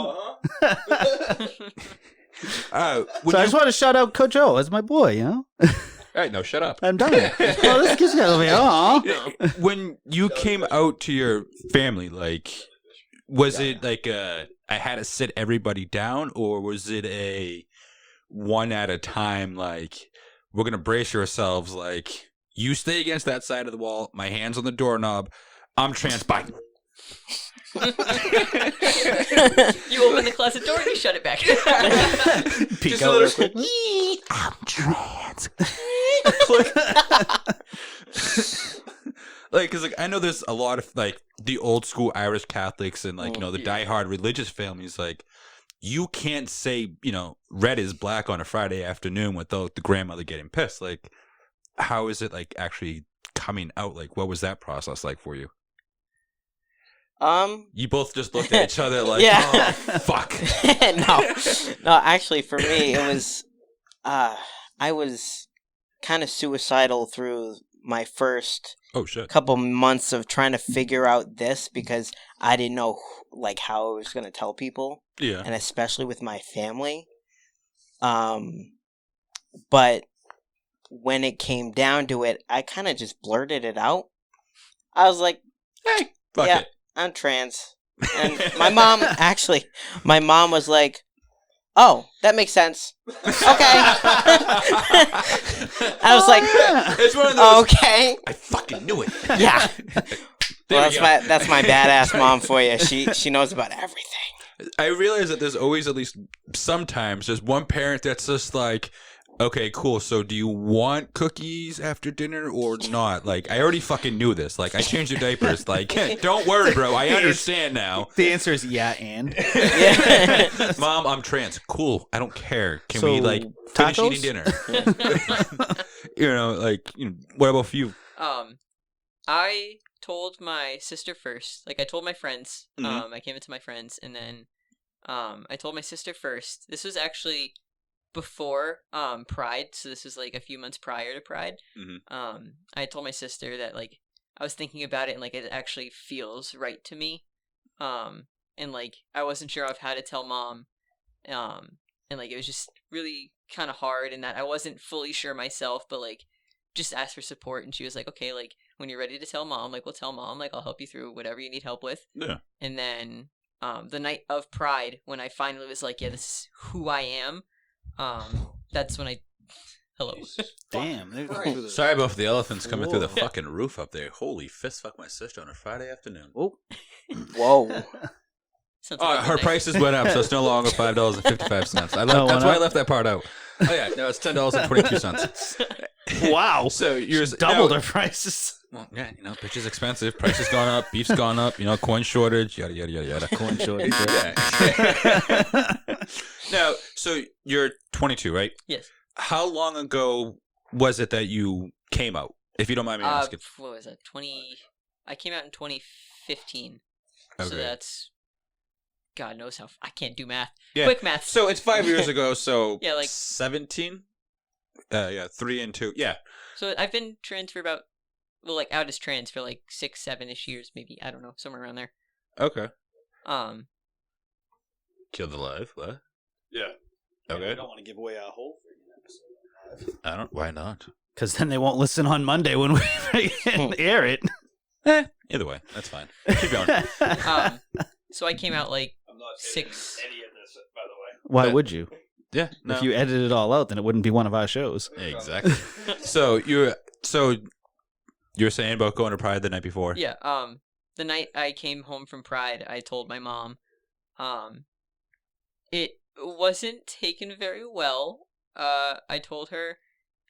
So I just want to shout out Coach Joe as my boy, All right, no, shut up. I'm done. Oh, this kid's got me. Aw. When you came out to your family, like, Was it like I had to sit everybody down, or was it a one at a time, like, we're going to brace yourselves, like, you stay against that side of the wall, my hand's on the doorknob, I'm trans, bye. You open the closet door and you shut it back. Peek Just out a real little- quick. I'm trans. Like, cause like I know there's a lot of like the old school Irish Catholics and like, you know, the diehard religious families, like, you can't say, you know, red is black on a Friday afternoon without the grandmother getting pissed. Like, how is it like actually coming out? Like, what was that process like for you? You both just looked at each other like, Yeah. oh, fuck. no, actually, for me, it was, I was kind of suicidal through my first Oh, shit. couple months of trying to figure out this because I didn't know, like, how I was going to tell people, Yeah. and especially with my family. But when it came down to it, I kind of just blurted it out. I was like, Hey, fuck Yeah. it. I'm trans. And my mom was like, oh, that makes sense. Okay. I was like, It's one of those. okay. I fucking knew it. Yeah. There Well, we go. that's my badass mom for you. She knows about everything. I realize that there's always at least sometimes there's one parent that's just like, okay, cool. So do you want cookies after dinner or not? Like, I already fucking knew this. Like, I changed your diapers. Like, don't worry, bro. I understand now. The answer is yeah, and Yeah. Mom, I'm trans. Cool. I don't care. Can So, we like finish tacos? eating dinner? You know, like, you know, what about for you? I told my sister first. Like, I told my friends. Mhm. I came into my friends, and then I told my sister first. This was actually before Pride, so this was like a few months prior to Pride. Mhm. I told my sister that, like, I was thinking about it and like it actually feels right to me. And like I wasn't sure of how to tell mom. And like it was just really kind of hard, and that I wasn't fully sure myself, but like just asked for support, and she was like, okay, like when you're ready to tell mom, like we'll tell mom, like I'll help you through whatever you need help with. Yeah. And then the night of Pride, when I finally was like, yeah, this is who I am, that's when I hello. damn. Sorry about the elephants coming through the Whoa. fucking roof up there. Holy fist fuck my sister on a Friday afternoon. Oh, Whoa. Sounds like a Her good night. prices went up, so it's no longer $5.55. Oh, That's went why I up? left that part out. Oh yeah, no, it's $10.22. wow. So you're Doubled our prices. Well, yeah, you know, bitch is expensive. Price has gone up. Beef's gone up. You know, coin shortage. Yada yada yada yada. Coin shortage. Yeah. Now, so you're 22, right? Yes. How long ago was it that you came out? If you don't mind me asking. What was that? I came out in 2015. Okay. So that's God knows how I can't do math. Yeah. Quick math. So it's 5 years ago. So Yeah, like- 17. Yeah, 3 and 2. Yeah. So I've been trans for about, well, like out as trans for like 6, 7-ish years, maybe. I don't know, somewhere around there. Okay. Kill the live. What? Yeah. Okay. don't want to give away our whole episode. I don't. Why not? Because then they won't listen on Monday when we air it. Either way, that's fine. Keep going. So I came out like I'm not 6. editing any of this, by the way. Why Yeah. would you? Yeah. No. If you edited it all out, then it wouldn't be one of our shows. Exactly. So you're saying about going to Pride the night before? Yeah. The night I came home from Pride, I told my mom. It wasn't taken very well. I told her.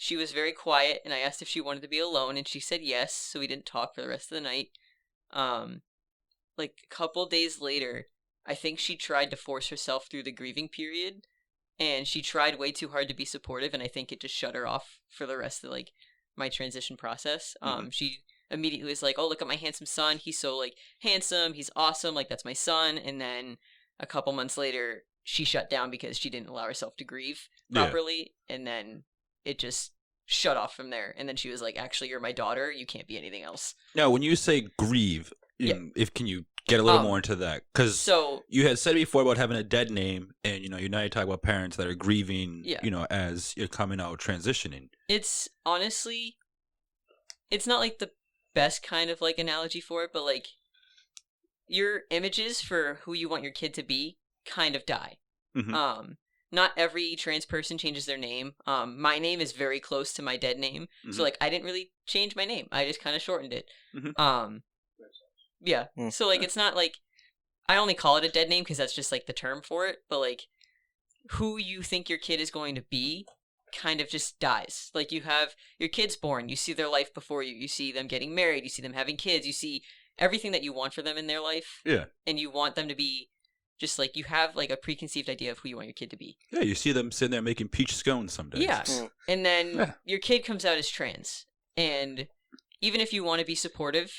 She was very quiet, and I asked if she wanted to be alone, and she said yes, so we didn't talk for the rest of the night. Like, a couple days later, I think she tried to force herself through the grieving period, and she tried way too hard to be supportive, and I think it just shut her off for the rest of, like, my transition process. She immediately was like, oh, look at my handsome son, he's so, like, handsome, he's awesome, like, that's my son, and then a couple months later, she shut down because she didn't allow herself to grieve properly, and then it just shut off from there. And then she was like, actually, you're my daughter, you can't be anything else. Now, when you say grieve, Yeah. can you get a little more into that? Because So you had said before about having a dead name, and you now you talk about parents that are grieving, Yeah. as you're coming out, transitioning. it's honestly, it's not like the best kind of like analogy for it, but like your images for who you want your kid to be kind of die. Mhm. Not every trans person changes their name. My name is very close to my dead name, so Mhm. like I didn't really change my name. I just kind of shortened it. Mhm. Yeah. Mm. So like it's not like I only call it a dead name because that's just like the term for it. But like who you think your kid is going to be kind of just dies. Like you have your kid's born, you see their life before you. You see them getting married, you see them having kids, you see everything that you want for them in their life. Yeah. And you want them to be just like you have like a preconceived idea of who you want your kid to be. Yeah, you see them sitting there making peach scones some days. Yeah. Mm. And then Yeah. your kid comes out as trans. And even if you want to be supportive,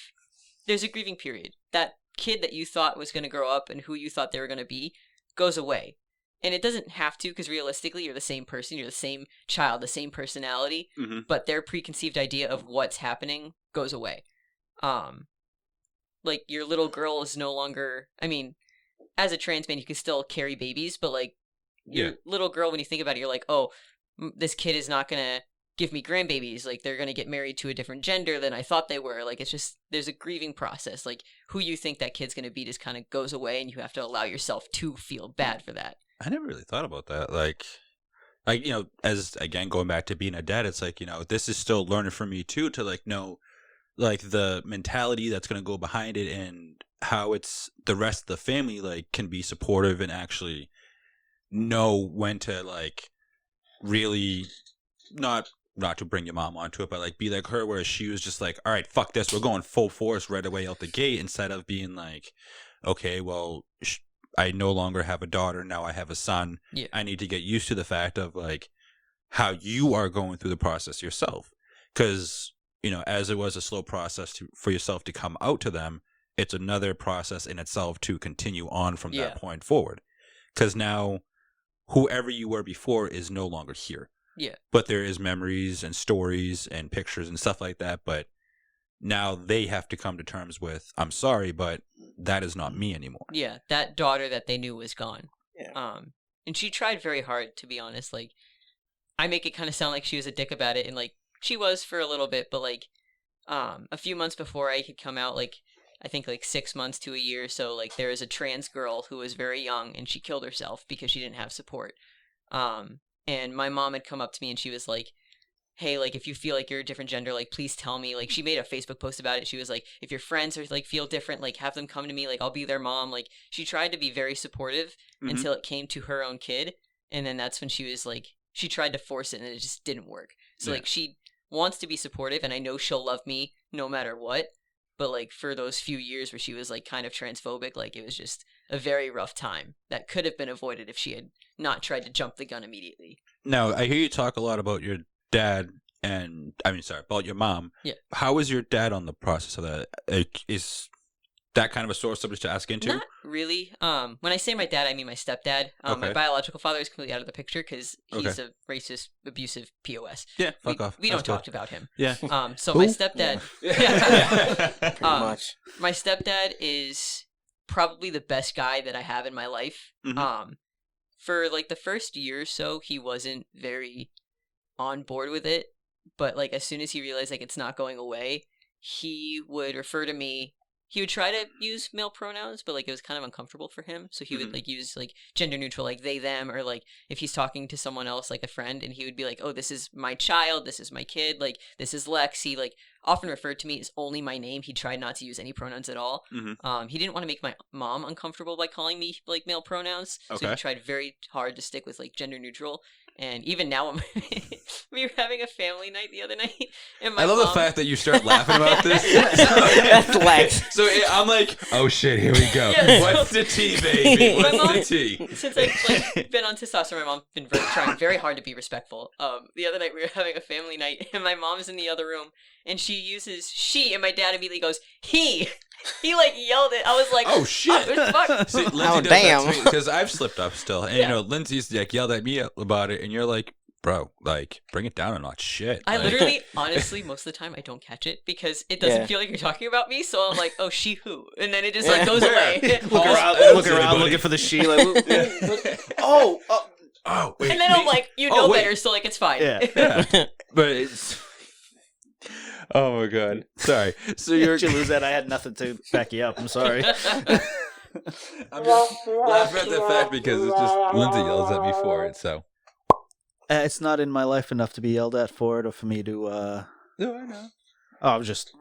there's a grieving period. That kid that you thought was going to grow up and who you thought they were going to be goes away. And it doesn't have to, because realistically, you're the same person, you're the same child, the same personality, Mhm. but their preconceived idea of what's happening goes away. Like, your little girl is no longer, I mean, as a trans man, you can still carry babies, but, like, your Yeah. little girl, when you think about it, you're like, oh, this kid is not going to give me grandbabies. Like, they're going to get married to a different gender than I thought they were. Like, it's just, there's a grieving process. Like, who you think that kid's going to be just kind of goes away, and you have to allow yourself to feel bad for that. I never really thought about that. Like, you know, as again going back to being a dad, it's like, you know, this is still learning for me too, to like know like the mentality that's going to go behind it and how it's the rest of the family like can be supportive and actually know when to like really not to bring your mom onto it, but like be like her, where she was just like, all right, fuck this, we're going full force right away out the gate, instead of being like, okay, well, I no longer have a daughter, now I have a son. Yeah. I need to get used to the fact of like how you are going through the process yourself, because you know, as it was a slow process for yourself to come out to them, it's another process in itself to continue on from that point forward, because now whoever you were before is no longer here. Yeah. But there is memories and stories and pictures and stuff like that, but now they have to come to terms with, I'm sorry, but that is not me anymore. Yeah, that daughter that they knew was gone. Yeah. And she tried very hard, to be honest. Like, I make it kind of sound like she was a dick about it, and like she was for a little bit, but like a few months before I could come out, like I think like 6 months to a year or so, like there is a trans girl who was very young and she killed herself because she didn't have support. And my mom had come up to me and she was like, hey, like if you feel like you're a different gender, like please tell me. Like she made a Facebook post about it. She was like, if your friends are like feel different, like have them come to me, like I'll be their mom. Like she tried to be very supportive until it came to her own kid, and then that's when she was like, she tried to force it and it just didn't work. So like she wants to be supportive, and I know she'll love me no matter what, but like for those few years where she was like kind of transphobic, like it was just a very rough time that could have been avoided if she had not tried to jump the gun immediately. Now, I hear you talk a lot about your dad and, about your mom. Yeah. How was your dad on the process of that? Is that kind of a sore subject to ask into? Not really. When I say my dad, I mean my stepdad. My Okay. biological father is completely out of the picture because he's Okay. a racist, abusive POS. Yeah, fuck we, off. We That's don't talk good. about him. Yeah. So Who? my stepdad, Pretty much. my stepdad is probably the best guy that I have in my life. Mhm. For like the first year or so, he wasn't very on board with it, but like as soon as he realized like it's not going away, he would refer to me. He would try to use male pronouns, but like it was kind of uncomfortable for him. So he would like use like gender neutral, like they, them, or like if he's talking to someone else, like a friend, and he would be like, oh, this is my child, this is my kid, like this is Lex. He like often referred to me as only my name. He tried not to use any pronouns at all. He didn't want to make my mom uncomfortable by calling me like male pronouns. So Okay. he tried very hard to stick with like gender neutral. And even now, we were having a family night the other night, and my I love mom, the fact that you start laughing about this. That's Lex. So I'm like, oh shit, here we go. Yeah, so- What's the tea, baby? My What's mom- the tea? Since I've like, been on testosterone, my mom's been trying very hard to be respectful. The other night we were having a family night, and my mom's in the other room, and she uses she, and my dad immediately goes he. He like yelled it. I was like, Oh shit! what the fuck? See, Lindsay Oh, does damn. that because I've slipped up still, and Yeah. you know, Lindsay's like yelled at me about it, and you're like, bro, like bring it down a notch. Shit. I Like, literally, honestly, most of the time I don't catch it because it doesn't Yeah. feel like you're talking about me. So I'm like, oh, she who, and then it just like goes away. Look around, Pause. looking around, Anybody? looking for the she. Like, oh, Oh wait. And then I'm me? like, you Oh, know wait. better, so like it's fine. Yeah. Yeah. But it's Oh my god. Sorry. So Did you lose that? I had nothing to back you up. I'm sorry. I'm just laughing at the fact because it's just Lindsay yells at me for it. So It's not in my life enough to be yelled at for it, or for me to. no, I know. Oh, I was just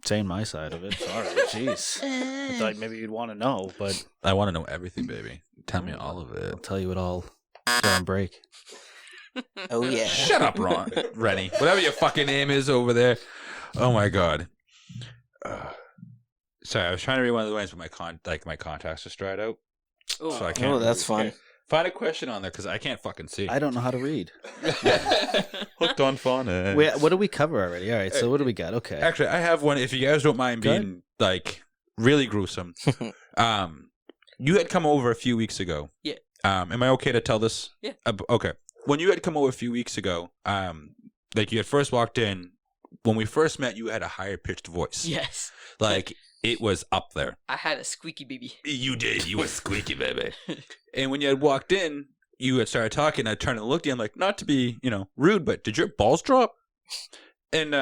saying my side of it. Sorry, jeez. I thought maybe you'd want to know, but I want to know everything, baby. Tell me all of it. I'll tell you it all during break. Oh yeah. Shut up, Ron. Rennie. Whatever your fucking name is over there. Oh my god. Sorry, I was trying to read one of the lines, but my contacts just dried out. Ooh. So I can't. Oh, that's fun. Find a question on there because I can't fucking see. I don't know how to read. Hooked on phonics. Wait, what do we cover already? All right, so what do we got? Okay. Actually, I have one. If you guys don't mind Go ahead. being like really gruesome, you had come over a few weeks ago. Yeah. Am I okay to tell this? Yeah. Okay. When you had come over a few weeks ago, like you had first walked in. When we first met, you had a higher pitched voice. Yes. Like it was up there. I had a squeaky baby. You did. You were squeaky, baby. And when you had walked in, you had started talking. I turned and looked at you. I'm like, not to be, rude, but did your balls drop? And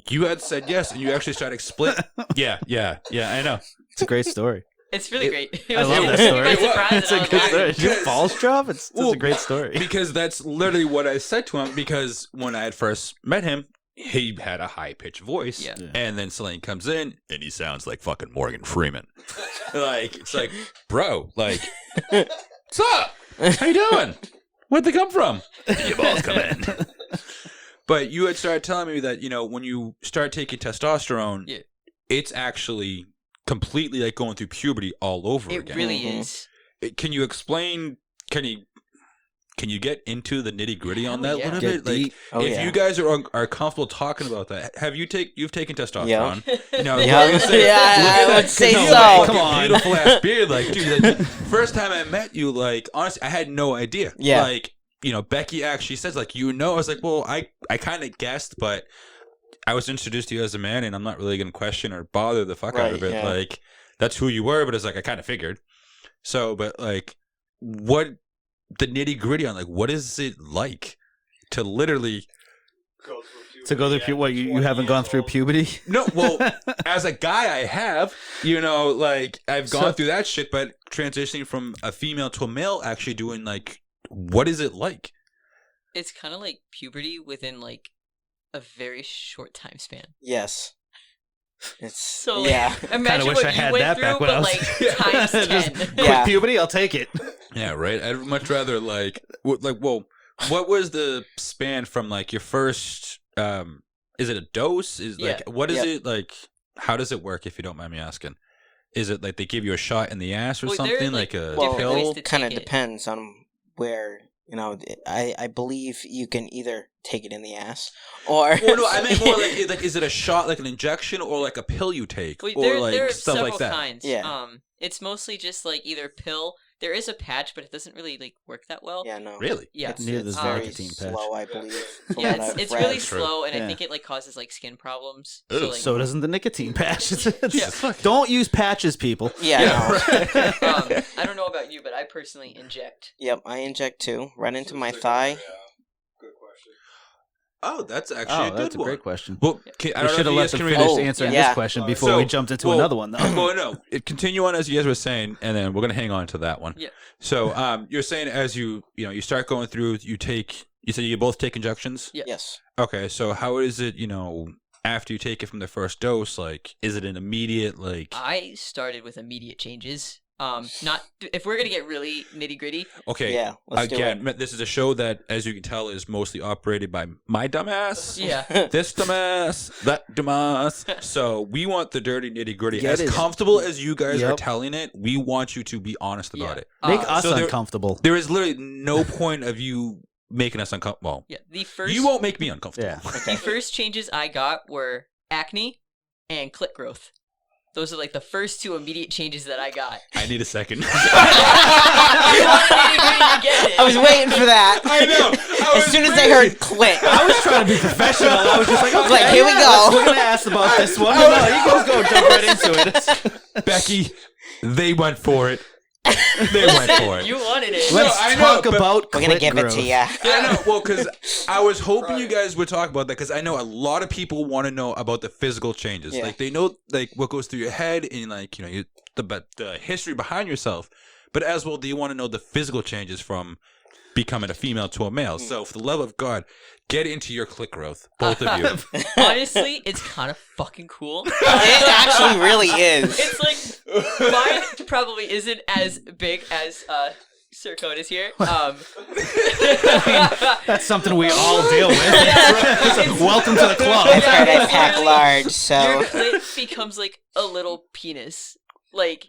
you had said yes, and you actually started explaining. Yeah, I know. It's a great story. It's really great. It I was love that really story. surprised It's that I a was good laughing. story. Did your Yes. balls drop? It's Well, a great story. Because that's literally what I said to him. Because when I had first met him, he had a high pitched voice. Yeah. And then Celine comes in, and he sounds like fucking Morgan Freeman. It's like, bro, like, what's up? How you doing? Where'd they come from? Your balls come in. But you had started telling me that, when you start taking testosterone, Yeah. it's actually completely like going through puberty all over It again. really Mhm. is. Can you explain? Can you get into the nitty gritty on Hell that yeah. a little Get bit? Like, deep. Oh, if yeah. you guys are comfortable talking about that, you've taken testosterone? Yeah, I was gonna say, yeah, look at I that would say canoe, so. like, Come on. beautiful ass beard, like, dude. Like, first time I met you, like, honestly, I had no idea. Yeah. Like, Becky actually says, like, I was like, well, I kind of guessed, but I was introduced to you as a man, and I'm not really gonna question or bother the fuck out of Right, it. yeah. Like, that's who you were, but it's like I kind of figured. So, but like, what the nitty gritty on, like, what is it like to literally To go through puberty, what, you haven't gone through puberty? no, well, as a guy, I have, like, I've gone through that shit, but transitioning from a female to a male, actually doing, like, what is it like? It's kind of like puberty within like a very short time span. Yes. It's So like, yeah. imagine wish what I you had went that through, back when I but was- like times 10. Just Yeah. quick puberty, I'll take it. Yeah, right. I'd much rather like, well, what was the span from like your first? Is it a dose? Is like, what is Yep. it like? How does it work? If you don't mind me asking, is it like they give you a shot in the ass or Well, there are, something, like, like a Well, different ways pill? to kind of take it. depends on where. I believe you can either take it in the ass or. Well, no, I meant more like is it a shot, like an injection, or like a pill you take, Well, or there like are stuff several like that? kinds. Yeah. It's mostly just like either pill. There is a patch, but it doesn't really like work that well. Yeah, no. Really? Yeah. It's, Neither it's does very nicotine patch. slow, I believe. from Yeah, what I've it's read. really True. slow, and Yeah. I think it like causes like skin problems. Ugh. So, like, So doesn't the nicotine patch. Yeah. Don't use patches, people. Yeah, no. I don't know about you, but I personally inject. Yep, I inject too, right into my thigh. Good question. Oh, that's actually a good that's a one. great question. Well, I We don't know should if have you let guys them can finish read it. answering yeah. this question before So, we jumped into well, another one, though. Well, no, continue on as you guys were saying, and then we're gonna hang on to that one. Yeah. So, you're saying as you start going through, you said you both take injections. Yeah. Yes. Okay, so how is it, after you take it from the first dose? Like, is it an immediate like? I started with immediate changes. Not if we're gonna get really nitty gritty. Okay. Yeah, let's do Again, this is a show that, as you can tell, is mostly operated by my dumbass. Yeah. This dumbass, that dumbass. So we want the dirty nitty gritty. Get As it. comfortable as you guys are Yep. telling it, we want you to be honest about Yeah. it. Make us so there- uncomfortable. There is literally no point of you making us uncomfortable. Yeah. The first. You won't make me uncomfortable. Yeah. The first changes I got were acne and clit growth. Those are like the first two immediate changes that I got. I need a second. You want nitty gritty, you get it. I was waiting for that. I know. As soon as I heard click, I was trying to be professional. I was just like, okay, like, here we go. We're going to ask about this one. No, you guys go jump right into it. Becky, they went for it. They went for it. You wanted it. Let's I know, talk but about We're gonna clit give growth. it to you. I know. Well, because I was hoping you guys would talk about that because I know a lot of people want to know about the physical changes. Yeah. Like they know like what goes through your head and like the history behind yourself, but as well, do you want to know the physical changes from becoming a female to a male? So, for the love of God, get into your clit growth, both of you. Honestly, it's kind of fucking cool. It actually really is. It's like mine probably isn't as big as Sir Koda's here. That's something we all deal with. Welcome to the club. I've heard I it's pack literally- large, Your so clit becomes like a little penis. Like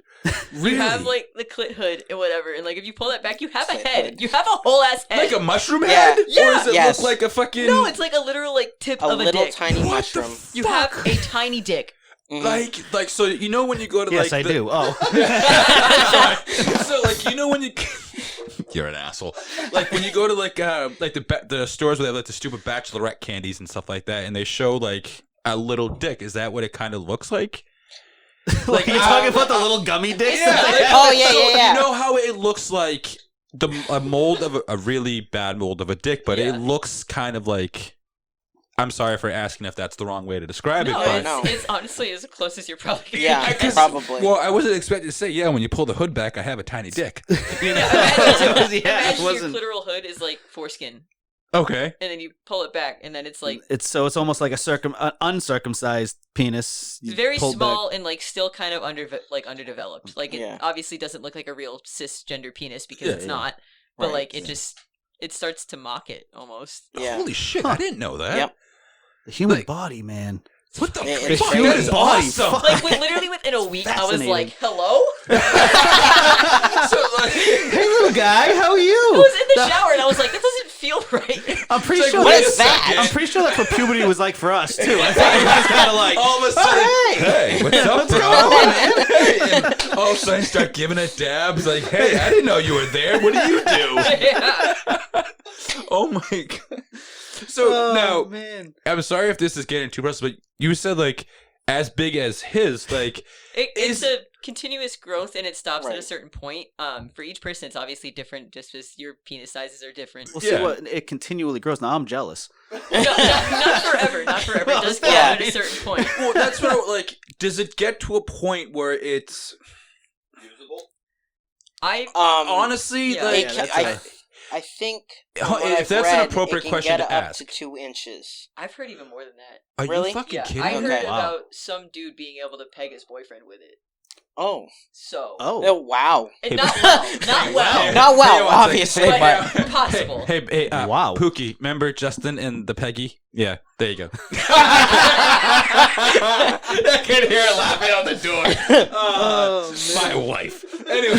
Really? you have like the clit hood and whatever, and like if you pull that back, you have a Clit head. hood. You have a whole ass head. Like a mushroom Yeah. head? Or does it Yes. look like a fucking... No, it's like a literal like tip a of a little dick. tiny What the mushroom. You have a tiny dick. Mhm. Like, so you know when you go to Yes, like I do. Oh. So like you know when you you're an asshole. Like when you go to like the stores where they have like the stupid bachelorette candies and stuff like that, and they show like a little dick. Is that what it kind of looks like? Like, you're talking about the little gummy dicks? Yeah. Like, Oh, yeah, so yeah, yeah. You know how it looks like a mold of a really bad mold of a dick, but Yeah. it looks kind of like. I'm sorry for asking if that's the wrong way to describe it, No, but no. it's honestly as close as you're probably gonna Yeah, get. 'cause- probably. Well, I wasn't expecting to say, yeah, when you pull the hood back, I have a tiny dick. You know? Imagine, Yeah, it imagine wasn't- your clitoral hood is like foreskin, Okay. and then you pull it back, and then it's like It's almost like an uncircumcised penis. You very pulled small and like still kind of underdeveloped. Like it Yeah. obviously doesn't look like a real cisgender penis because Yeah, it's yeah. not. But Right, like it yeah. just it starts to mock it almost. Yeah. Holy shit, I didn't know that. Yep. back. The human Like- body, man. What the It's fuck? crazy. That is Body, awesome. fuck. Like literally within a week, I was Fascinating. like, "Hello." So, like, Hey, little guy, how are I you? was in the shower and I was like, "That doesn't feel right." I'm pretty It's sure like, what wait is a that? second. I'm pretty sure that's what puberty was like for us too. I think it was kind of like, all of a sudden, hey. hey, what's up, What's bro? going on, man? Hey, and all of a sudden, start giving it dabs. Like, hey, I didn't know you were there. What do you do? Yeah. Oh my god. So now, man. I'm sorry if this is getting too personal, but you said like as big as his, like It's a continuous growth and it stops at a Right. certain point. For each person, it's obviously different just because your penis sizes are different. We'll see Yeah. what it continually grows. Now I'm jealous. No, not forever. Not forever. It does stop Yeah. at a certain point. well, that's what I, like. Does it get to a point where it's Usable? honestly Yeah. like? It Yeah, can- that's I think If from what I've that's an read, appropriate it can question get to up ask. to 2 inches. I've heard even more than that. Are Really? you fucking Yeah, kidding I me? heard Okay. Wow. about some dude being able to peg his boyfriend with it. Oh. So, Oh, wow. and not well, not well, Not well, Hang on one obviously, second. but but possible. Hey, Wow. Pookie, remember Justin and the Peggy? Yeah, there you go. I can hear her laughing out the door. My wife. Anyway,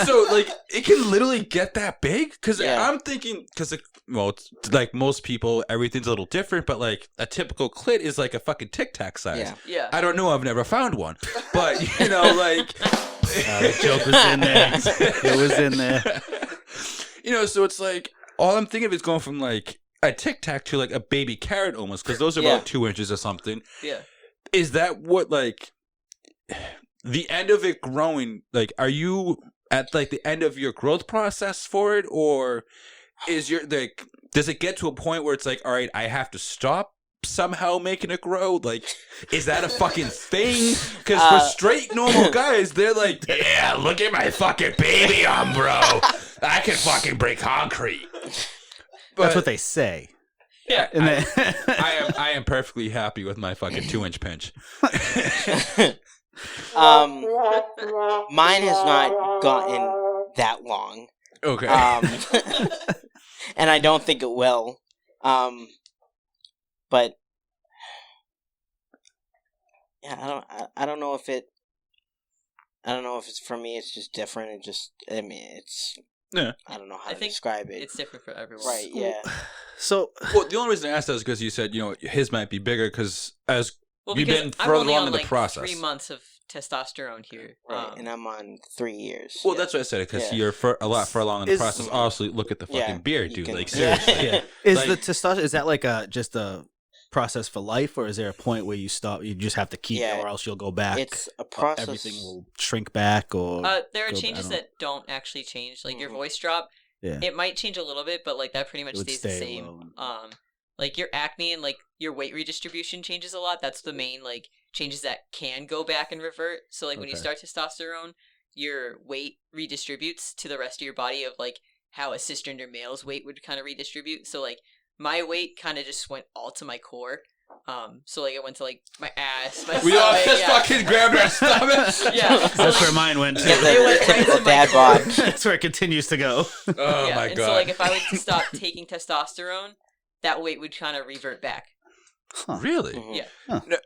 so like it can literally get that big? Because Yeah. I'm thinking, well, it's like most people, everything's a little different, but like a typical clit is like a fucking Tic Tac size. yeah. Yeah. I don't know, I've never found one, but you know, like the joke was in there. It was in there. You know, so it's like all I'm thinking of is going from like a Tic Tac to like a baby carrot almost, because those are Yeah. about 2 inches or something. Yeah. Is that what like the end of it growing? Like, are you at like the end of your growth process for it, or is your like does it get to a point where it's like, all right, I have to stop somehow making it grow? Like, is that a fucking thing? Because for straight normal guys, they're like, yeah, look at my fucking baby arm, bro. I can fucking break concrete. That's what they say. Yeah. And then, I am perfectly happy with my fucking 2-inch pinch. Mine has not gotten that long. Okay. And I don't think it will. But yeah, I don't know if it's for me. It's just different. It's Yeah. I don't know how I to think describe it. It's different for everyone. Right? Yeah. so Well, the only reason I asked that is because you said, you know, his might be bigger because as Well, You've because been I'm further only along on in the like process. 3 months of testosterone here. Right. And I'm on 3 years. well, that's what I said because Yeah. you're a lot further along in the Is- process. Obviously, look at the fucking Yeah, beard, you dude. can- Like yeah. seriously. is Like- the testosterone, is that like just a process for life, or is there a point where you stop? You just have to keep Yeah. it, or else you'll go back. It's a process. Everything will shrink back, or There are go- I changes don't know. that don't actually change, like your Mhm. voice drop. Yeah. It might change a little bit, but like that pretty much It would stays the stay same. low. Like your acne and like your weight redistribution changes a lot. That's the main like changes that can go back and revert. So like when you Okay. start testosterone, your weight redistributes to the rest of your body of like how a cisgender male's weight would kind of redistribute. So like my weight kind of just went all to my core. So like it went to like my ass, my We all stomach, just yeah. fucking grabbed our stomachs. Yeah. So, That's where like, mine went. Yeah, Too. the It went right typical to my dad core. bod. That's where it continues to go. Oh yeah, my and god. so like if I were to stop taking testosterone, that weight would kind of revert back. Huh. Really? Mhm. Yeah. No,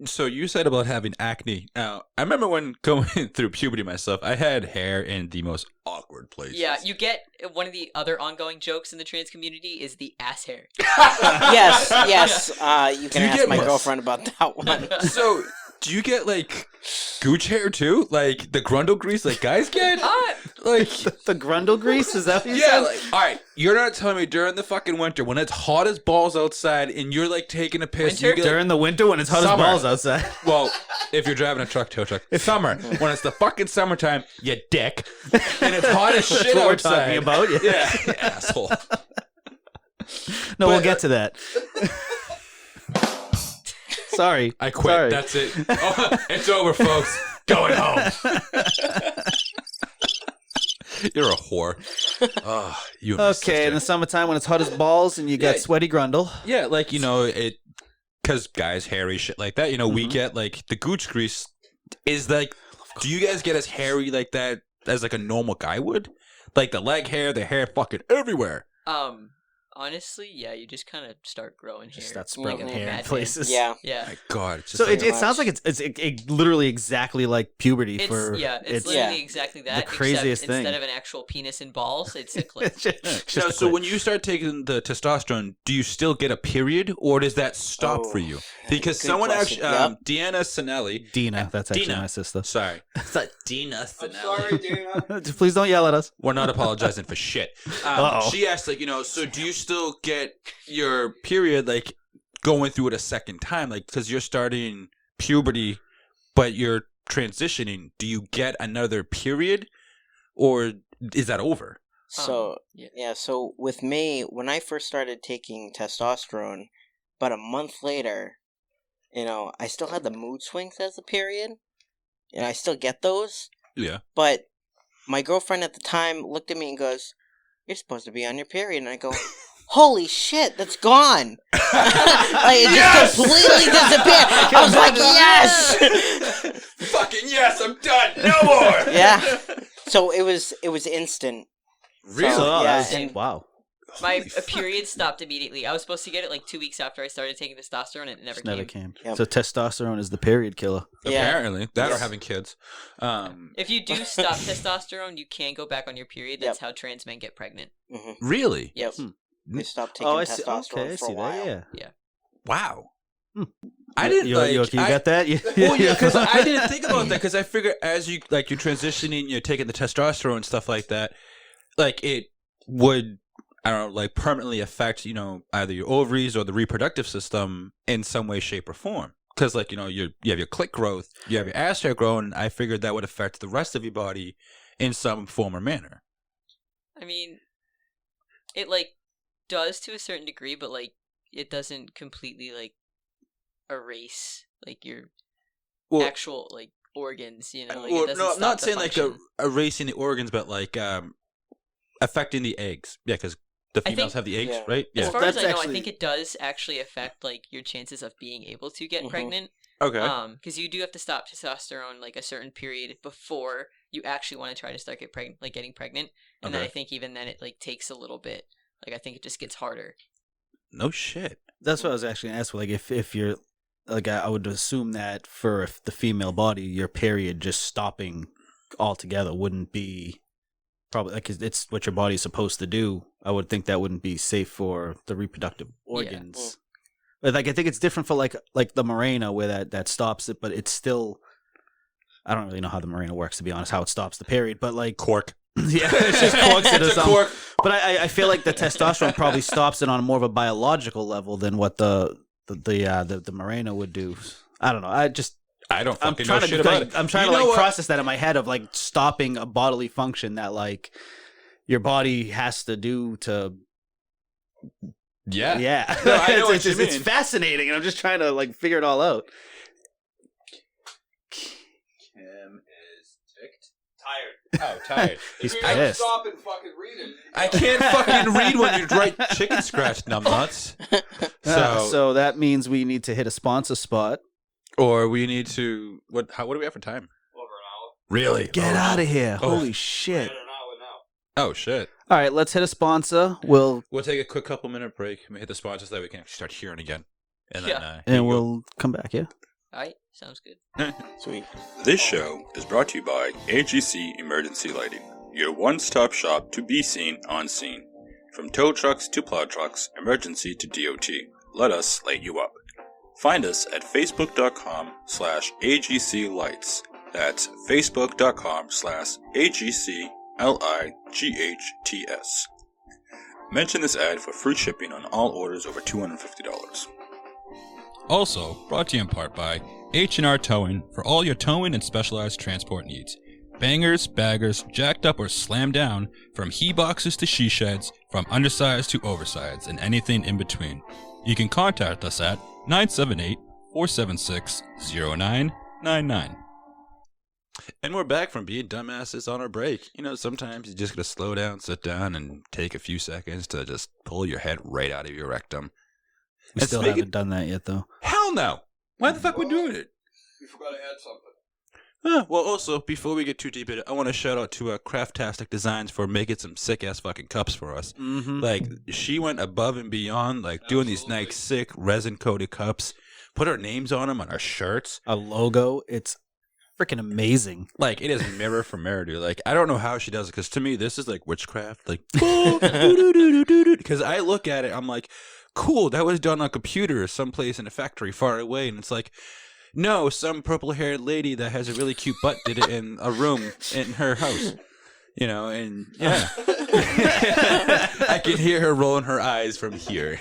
so you said about having acne. Now, I remember when going through puberty myself, I had hair in the most awkward places. Yeah, you get one of the other ongoing jokes in the trans community is the ass hair. Yes, yes. You Do can you ask get my mus- girlfriend about that one. So, do you get like gooch hair too? Like the grundle grease like guys get? Like The grundle grease, is that what you yeah, said? like all right, you're not telling me during the fucking winter when it's hot as balls outside and you're like taking a piss, you Winter? get like, During the winter when it's hot Summer. as balls outside. well, if you're driving a truck, tow truck. It's summer. When it's the fucking summertime, you dick. And it's hot as That's shit what we're outside. talking about. Yeah, asshole. No, we'll But, get to that. Sorry. I quit. Sorry. That's it. Oh, it's over, folks. Going home. You're a whore. Oh, you and my Okay, in sister. the summertime when it's hot as balls and you got Yeah. sweaty grundle. Yeah, like, you know, it, because guys, hairy shit like that, you know, we Mhm. get like the gooch grease is like, do you guys get as hairy like that as like a normal guy would? Like the leg hair, the hair fucking everywhere. Honestly, yeah, you just kind of start growing hair. Just start sprouting Mhm. hair in Bad places. Yeah. Yeah, My God. It's just So like, it sounds like it's literally exactly like puberty it's for it's literally exactly that. craziest except thing. Instead of an actual penis and balls, it's a clip. it's just Now, a so clip. when you start taking the testosterone, do you still get a period, or does that stop Oh, for you? Because good someone question. actually, Deanna Sinelli, Dina, that's actually Dina. my sister. sorry, it's not Dina I'm Sinelli. sorry, Dana. Please don't yell at us. We're not apologizing for shit. Uh-oh. She asked, like, you know, so do you still get your period, like, going through it a second time? Like, because you're starting puberty, but you're transitioning. Do you get another period, or is that over? So yeah. yeah, so with me, when I first started taking testosterone, about a month later, you know, I still had the mood swings as a period. And I still get those. Yeah. But my girlfriend at the time looked at me and goes, "You're supposed to be on your period." And I go, "Holy shit, that's gone!" Like, it just completely disappeared. I was like, "Yes!" Fucking yes, I'm done. No more. Yeah. So it was instant. Really? So, Oh, yeah, that's- and- wow. My Holy fuck. period stopped immediately. I was supposed to get it like 2 weeks after I started taking testosterone, and it never Just came. never came. Yep. So testosterone is the period killer. Yeah. Apparently, that or Yes. having kids. If you do stop testosterone, you can go back on your period. That's how trans men get pregnant. hmm Really? Yes. They stopped taking Oh, I see. testosterone Okay, I for a see while. that. Yeah. Wow. Hmm. I didn't like. You got that? Well, yeah, because I didn't think about that. Because I figured as you like you're transitioning, you're taking the testosterone and stuff like that. Like it would, I don't know, like permanently affect, you know, either your ovaries or the reproductive system in some way, shape, or form. Because like, you know, you have your clit growth, you have your ass hair growing. I figured that would affect the rest of your body in some form or manner. I mean, it like does to a certain degree, but like it doesn't completely like erase like your Well, actual like organs. You know, like, well, it doesn't no, I'm stop not the saying like function. erasing the organs, but like affecting the eggs. Yeah, because the I females think- have the eggs, Yeah. right? As Yeah. far as That's I know, actually- I think it does actually affect like your chances of being able to get Mhm. pregnant. Okay. Because you do have to stop testosterone like a certain period before you actually want to try to start getting pregnant, and then Okay. I think even then it like takes a little bit. Like I think it just gets harder. No shit. That's what I was actually going to ask. Like, if you're like, I would assume that for the female body, your period just stopping altogether wouldn't be probably like it's what your body's supposed to do. I would think that wouldn't be safe for the reproductive organs. But like, I think it's different for like the Mirena where that stops it, but it's still. I don't really know how the Mirena works, to be honest, how it stops the period, but like Cork. yeah, it's just corks it or It's a something. cork. But I feel like the testosterone probably stops it on more of a biological level than what the Moreno would do. I don't know. I don't I'm fucking trying know to shit about it. I'm trying You to know like what? process that in my head of like stopping a bodily function that like your body has to do to. Yeah. Yeah. No, I know what it's, you it's mean. fascinating, and I'm just trying to like figure it all out. Kim is ticked. Tired. Oh, tired. He's If you're gonna pissed. stop and fucking read it. I can't fucking read when you write chicken scratch, numbnuts. So that means we need to hit a sponsor spot. Or we need to what do we have for time? Over an hour. Really? Get out of here! Oh. Holy shit! An hour now. Oh shit. All right, let's hit a sponsor. We'll We'll take a quick couple minute break and hit the sponsor so that we can actually start hearing again. And then Yeah. here and you we'll come back. Yeah. Alright, sounds good. go. Sweet. This show is brought to you by AGC Emergency Lighting, your one-stop shop to be seen on scene. From tow trucks to plow trucks, emergency to DOT, let us light you up. Find us at facebook.com/AGC Lights. That's facebook.com/AGC LIGHTS. Mention this ad for free shipping on all orders over $250. Also, brought to you in part by H&R Towing for all your towing and specialized transport needs. Bangers, baggers, jacked up or slammed down, from he boxes to she sheds, from undersized to oversized, and anything in between. You can contact us at 978-476-0999. And we're back from being dumbasses on our break. You know, sometimes you just gotta slow down, sit down, and take a few seconds to just pull your head right out of your rectum. We Let's still make haven't it- done that yet, though. Hell no! Why the fuck we doing it? You forgot to add something. Well, also, before we get too deep in it, I want to shout out to Craftastic Designs for making some sick-ass fucking cups for us. Mm-hmm. Like, she went above and beyond, like, doing these Absolutely. nice, sick, resin-coated cups, put our names on them on our shirts. A logo. It's freaking amazing. Like, it is mirror for mirror, dude. Like, I don't know how she does it, because to me, this is, like, witchcraft. Like, because I look at it, I'm like, cool, that was done on a computer or someplace in a factory far away, and it's like, no, some purple-haired lady that has a really cute butt did it in a room in her house. You know, and yeah. I can hear her rolling her eyes from here.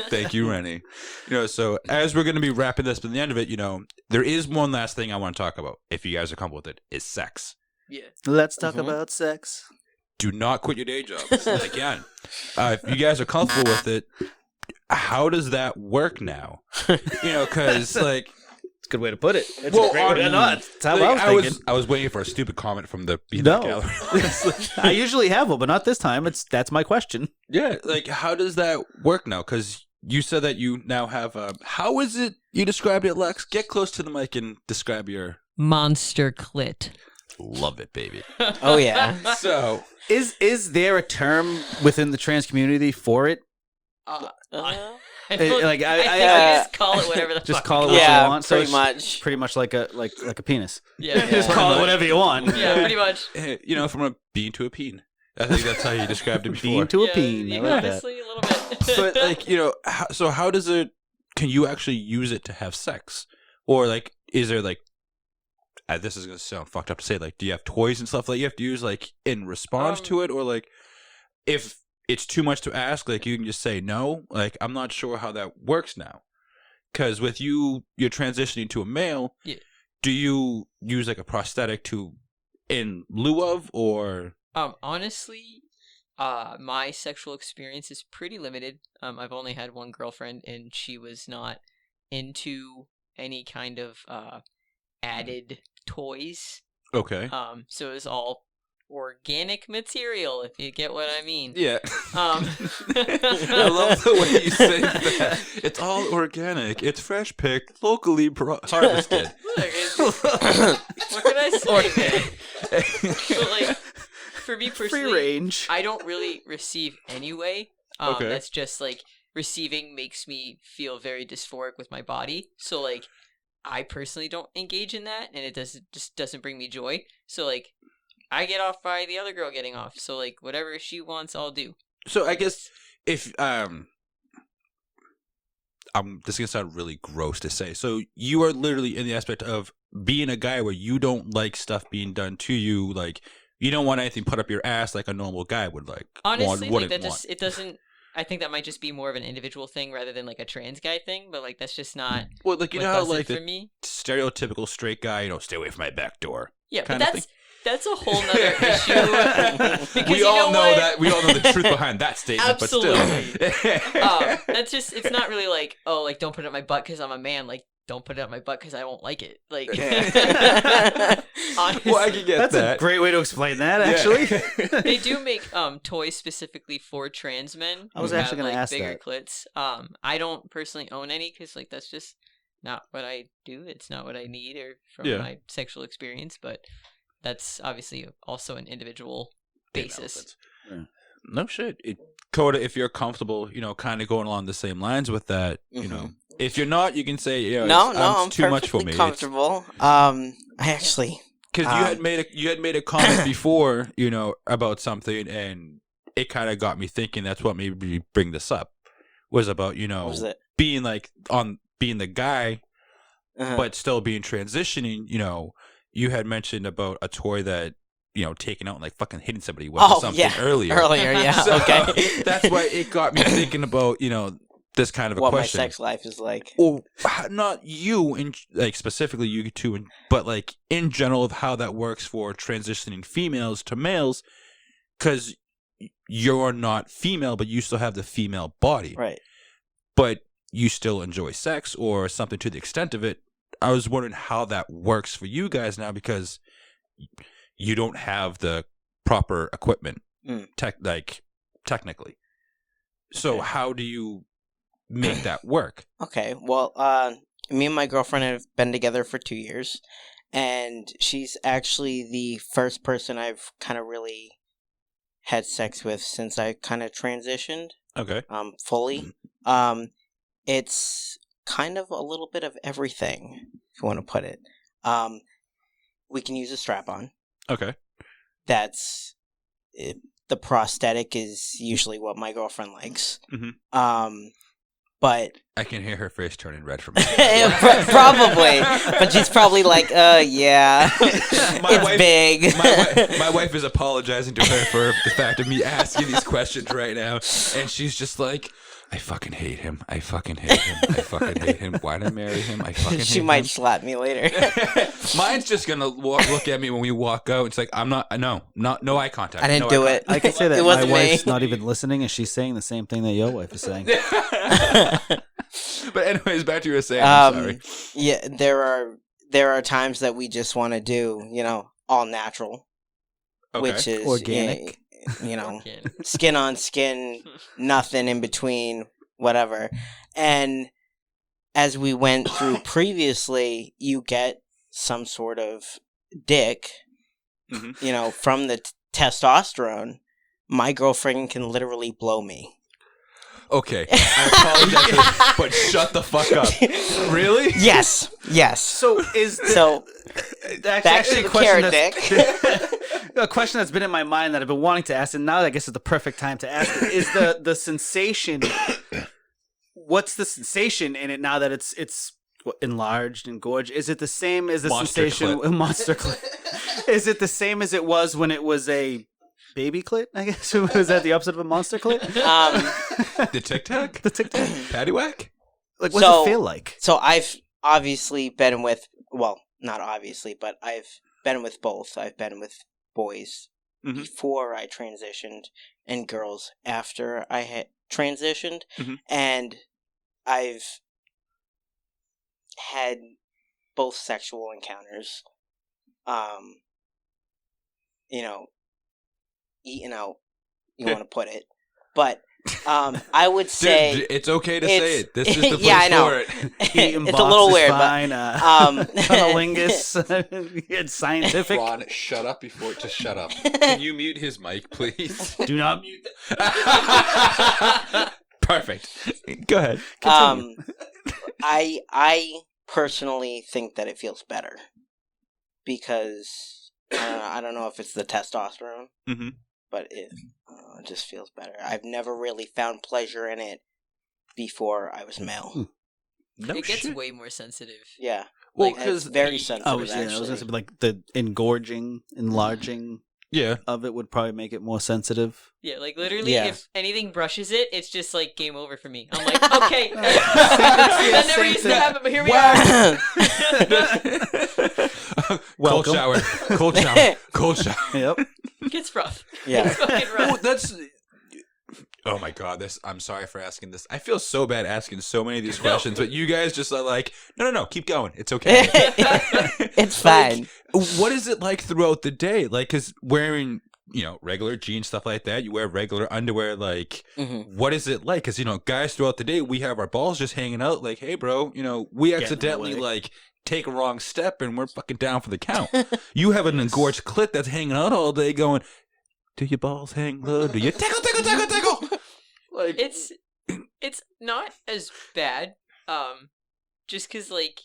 Thank you, Rennie. You know, so as we're going to be wrapping this by the end of it, you know, there is one last thing I want to talk about, if you guys are comfortable with it, is sex. Yeah. Let's talk about sex. Do not quit your day job. Again, if you guys are comfortable with it, how does that work now? You know, because, like, It's a good way to put it. It's Well, a great way to on- not. That's how like, I was thinking. I was waiting for a stupid comment from the Beat No. Gallery. I usually have one, but not this time. That's my question. Yeah, like, how does that work now? Because you said that you now have how is it you described it, Lex? Get close to the mic and describe your Monster clit. love it, baby. Oh yeah. So, Is there a term within the trans community for it? I don't- Like, I think I- I just call it whatever the Just fuck call it you what want. you Yeah, want. So pretty it's much. Pretty much like a penis. Yeah. Just Yeah. call it much. whatever you want. Yeah, pretty much. you know, from a bean to a peen. I think that's how you described it before. Bean to a Yeah, peen. I yeah, like that. honestly, a little bit. But, like, you know, so how does it? Can you actually use it to have sex, or like, is there like? This is gonna sound fucked up to say. Like, do you have toys and stuff that you have to use like in response to it, or like, if it's too much to ask, like you can just say no. Like, I'm not sure how that works now, because with you're transitioning to a male. Yeah. Do you use like a prosthetic to in lieu of, or? Honestly, my sexual experience is pretty limited. I've only had one girlfriend, and she was not into any kind of added toys. Okay. So it was all organic material, if you get what I mean. Yeah. Um, I love the way you say that. It's all organic. It's fresh picked, locally harvested. Look, what can I say, man? But like, for me Free personally, range. I don't really receive anyway. Okay. That's just like receiving makes me feel very dysphoric with my body. So like, I personally don't engage in that, and it just doesn't bring me joy. So like, I get off by the other girl getting off. So like, whatever she wants, I'll do. So I guess if this is gonna sound really gross to say. So you are literally in the aspect of being a guy where you don't like stuff being done to you, like You don't want anything put up your ass like a normal guy would like. Honestly, like wouldn't that want. just it doesn't. I think that might just be more of an individual thing rather than like a trans guy thing. But like that's just not Well, like you what know how does like it the for me. stereotypical straight guy, stay away from my back door. Yeah, but kind of that's a whole nother issue. Because We you all know what? that. We all know the truth behind that statement. Absolutely. But still. That's just, it's not really like, oh, like, don't put it up my butt because I'm a man. Like, don't put it up my butt because I won't like it. Like, honestly, Well, I can get That's that. a great way to explain that, actually. they do make toys specifically for trans men. I was who actually have, gonna like, ask bigger that. clits. I don't personally own any because like that's just not what I do. It's not what I need or from Yeah. my sexual experience. But that's obviously also an individual basis. No shit. Koda, if you're comfortable, kind of going along the same lines with that, if you're not, you can say, No, it's I'm too much for perfectly me. comfortable. I actually, Because you had made a comment before, about something, and it kind of got me thinking. That's what made me bring this up. Was about what was it? being like being the guy, Uh-huh. but still being transitioning. You had mentioned about a toy that taking out and like fucking hitting somebody with or something earlier. Earlier, yeah. So, Okay. That's why it got me thinking about this kind of a what question. my sex life is like. Well, not you, in like specifically you two, but like in general of how that works for transitioning females to males, because you're not female, but you still have the female body, Right. but you still enjoy sex or something to the extent of it. I was wondering how that works for you guys now because you don't have the proper equipment, technically. So how do you make that work? Okay. Well, me and my girlfriend have been together for 2 years, and she's actually the first person I've kind of really had sex with since I kind of transitioned. Okay. Fully. It's kind of a little bit of everything, if you want to put it. We can use a strap-on. Okay. That's it. The prosthetic is usually what my girlfriend likes. Mhm. But I can hear her face turning red from probably, but she's probably like, yeah, it's big. My wife is apologizing to her for the fact of me asking these questions right now, and she's just like, I fucking hate him. I fucking hate him. I fucking hate him. Why'd I marry him? I fucking hate She him. might slap me later. Mine's just gonna look at me when we walk out. It's like no eye contact. I didn't no do eye it. I can say that It my wasn't me. wife's not even listening, and she's saying the same thing that your wife is saying. But anyways, back to what you were saying. I'm sorry. Yeah, there are times that we just want to do, all natural, Okay. which is Organic. Organic. skin on skin, nothing in between, whatever. And as we went through previously, you get some sort of dick, Mhm. from the testosterone. My girlfriend can literally blow me. Okay. I apologize, but shut the fuck up. Really? Yes. So is Back actually to a question carrot that's, a question that's been in my mind that I've been wanting to ask, and now I guess is the perfect time to ask it. Is the sensation? What's the sensation in it now that it's enlarged and gorged? Is it the same as the Monster sensation clit. monster clit? Is it the same as it was when it was a baby clit? I guess was that the opposite of a monster clit? The Tic Tac? The tic tac. Paddywhack? Like, what does it feel like? So I've obviously been with, well, not obviously, but I've been with both. I've been with boys Mhm. before I transitioned and girls after I had transitioned. Mhm. And I've had both sexual encounters, eaten out, you want to put it. But I would say Dude, it's okay to say it. This is the place yeah, I know. for it. Eating It's a little box is weird, fine, cunnilingus, it's scientific. Ron, shut up before to shut up. Can you mute his mic, please? Do not mute. Perfect. Go ahead. Continue. I personally think that it feels better because I don't know if it's the testosterone, Mhm. but it just feels better. I've never really found pleasure in it before I was male. No It gets shit. way more sensitive. Yeah, Well, it's 'cause very the- sensitive. I was actually. gonna say like the engorging, enlarging. Yeah. of it would probably make it more sensitive. Yeah, like literally, Yeah. if anything brushes it, it's just like game over for me. I'm like, okay, that never used to happen, but here we are. Cold Welcome. shower. Cold shower. Cold shower. Yep. It gets rough. Yeah. It's fucking rough. Oh, that's. Oh my god! I'm sorry for asking this. I feel so bad asking so many of these questions, but you guys just are like, no, keep going. It's okay. It's fine. What is it like throughout the day? Like, cause wearing, regular jeans, stuff like that. You wear regular underwear. Like, what is it like? Cause guys throughout the day, we have our balls just hanging out. Like, hey, bro, we accidentally like take a wrong step and we're fucking down for the count. You have an engorged clit that's hanging out all day, going. Do your balls hang low? Do you tickle? Like It's not as bad. Just because like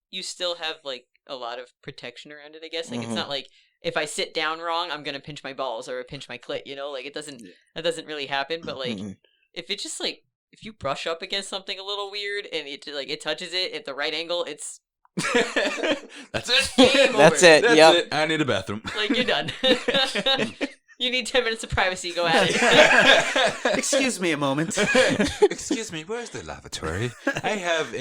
you still have like a lot of protection around it. I guess like it's not like if I sit down wrong, I'm gonna pinch my balls or pinch my clit. Like it doesn't. That doesn't really happen. But like if it just like if you brush up against something a little weird and it touches it at the right angle, it's. That's it. Game That's over. it. That's Yep. it. I need a bathroom. Like you're done. You need 10 minutes of privacy. Go at it. Excuse me a moment. Excuse me, where's the lavatory? I have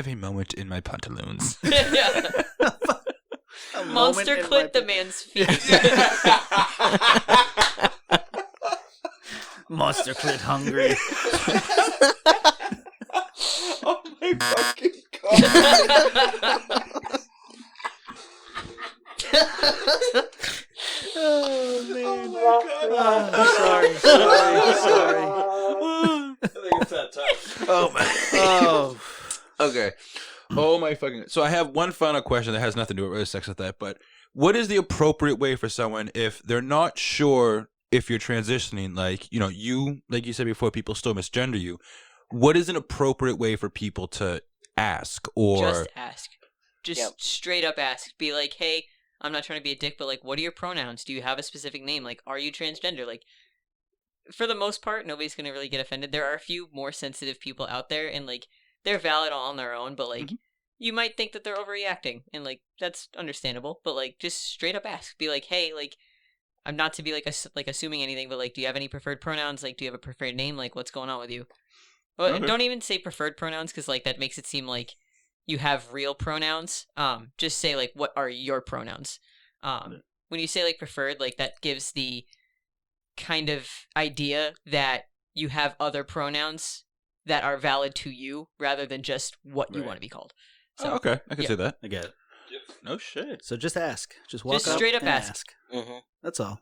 a moment in my pantaloons. Yeah. Monster clit the man's feet. Monster clit hungry. Oh my fucking god. Oh man. Oh my god. Sorry. I think it's that time. Oh my. Oh. Okay. Oh my fucking. So I have one final question that has nothing to do with sex with that, but what is the appropriate way for someone if they're not sure if you're transitioning? Like, like you said before, people still misgender you. What is an appropriate way for people to ask or Just ask. Just straight up ask. Be like, hey, I'm not trying to be a dick, but like, what are your pronouns? Do you have a specific name? Like, are you transgender? Like, for the most part, nobody's gonna really get offended. There are a few more sensitive people out there, and like, they're valid on their own, but like, you might think that they're overreacting, and like, that's understandable. But like, just straight up ask. Be like, hey, like, I'm not to be like assuming anything, but like, do you have any preferred pronouns? Like, do you have a preferred name? Like, what's going on with you? Well, don't even say preferred pronouns because like that makes it seem like you have real pronouns. Just say like, what are your pronouns? When you say like preferred, like that gives the kind of idea that you have other pronouns that are valid to you rather than just what you want to be called. So, okay, I can see that. I get it. No shit. So just ask. Just walk Just up straight up and ask. That's all.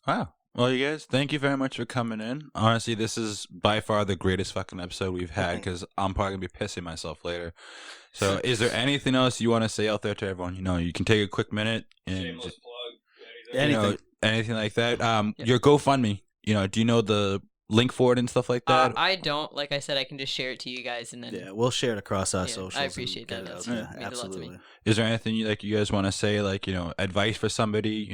Wow. Well, you guys, thank you very much for coming in. Honestly, this is by far the greatest fucking episode we've had because I'm probably going to be pissing myself later. So is there anything else you want to say out there to everyone? You can take a quick minute and Shameless plug. Anything. anything like that. Your GoFundMe, do you know the link for it and stuff like that? I don't. Like I said, I can just share it to you guys and then. Yeah, we'll share it across our Yeah, socials. I appreciate and that. get it That's out means there. a lot to me. Absolutely. Is there anything you guys want to say, like, advice for somebody,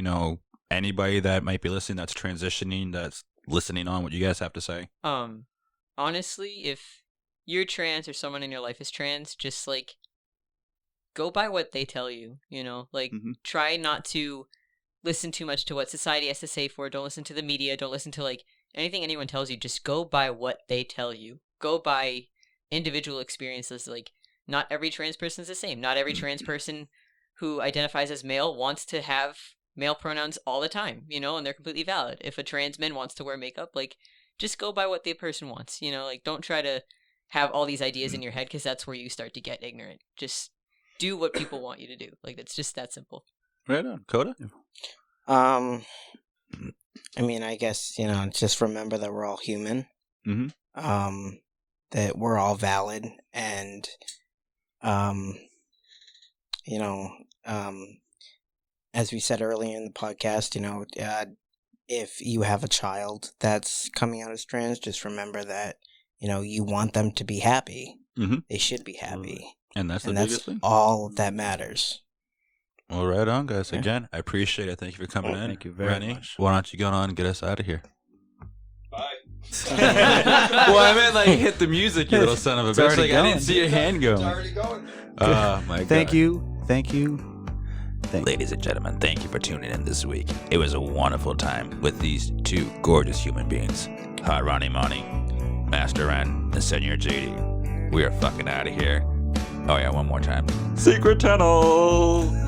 anybody that might be listening that's transitioning, that's listening on what you guys have to say? Honestly, if you're trans or someone in your life is trans, just like go by what they tell you, like try not to listen too much to what society has to say for it. Don't listen to the media. Don't listen to like anything anyone tells you. Just go by what they tell you. Go by individual experiences. Like not every trans person is the same. Not every trans person who identifies as male wants to have male pronouns all the time, and they're completely valid. If a trans man wants to wear makeup, like just go by what the person wants, like don't try to have all these ideas in your head because that's where you start to get ignorant. Just do what people want you to do. Like it's just that simple. Right on. Koda? I mean, I guess, just remember that we're all human. That we're all valid and, as we said earlier in the podcast, if you have a child that's coming out as trans, just remember that, you want them to be happy. They should be happy. And that's the biggest thing. All that matters. Well, right on, guys. Again, I appreciate it. Thank you for coming in. Thank you very Rennie, much. why don't you go on and get us out of here? Bye. Well, I meant like hit the music, you little son of a It's bitch. already Like I didn't going. see your hand It's going. already going. Oh my god. Thank you. Ladies and gentlemen, thank you for tuning in this week. It was a wonderful time with these two gorgeous human beings, Hot Ronnie Monty, Master N, and Senor JD. We are fucking out of here. Oh yeah, one more time. Secret tunnel.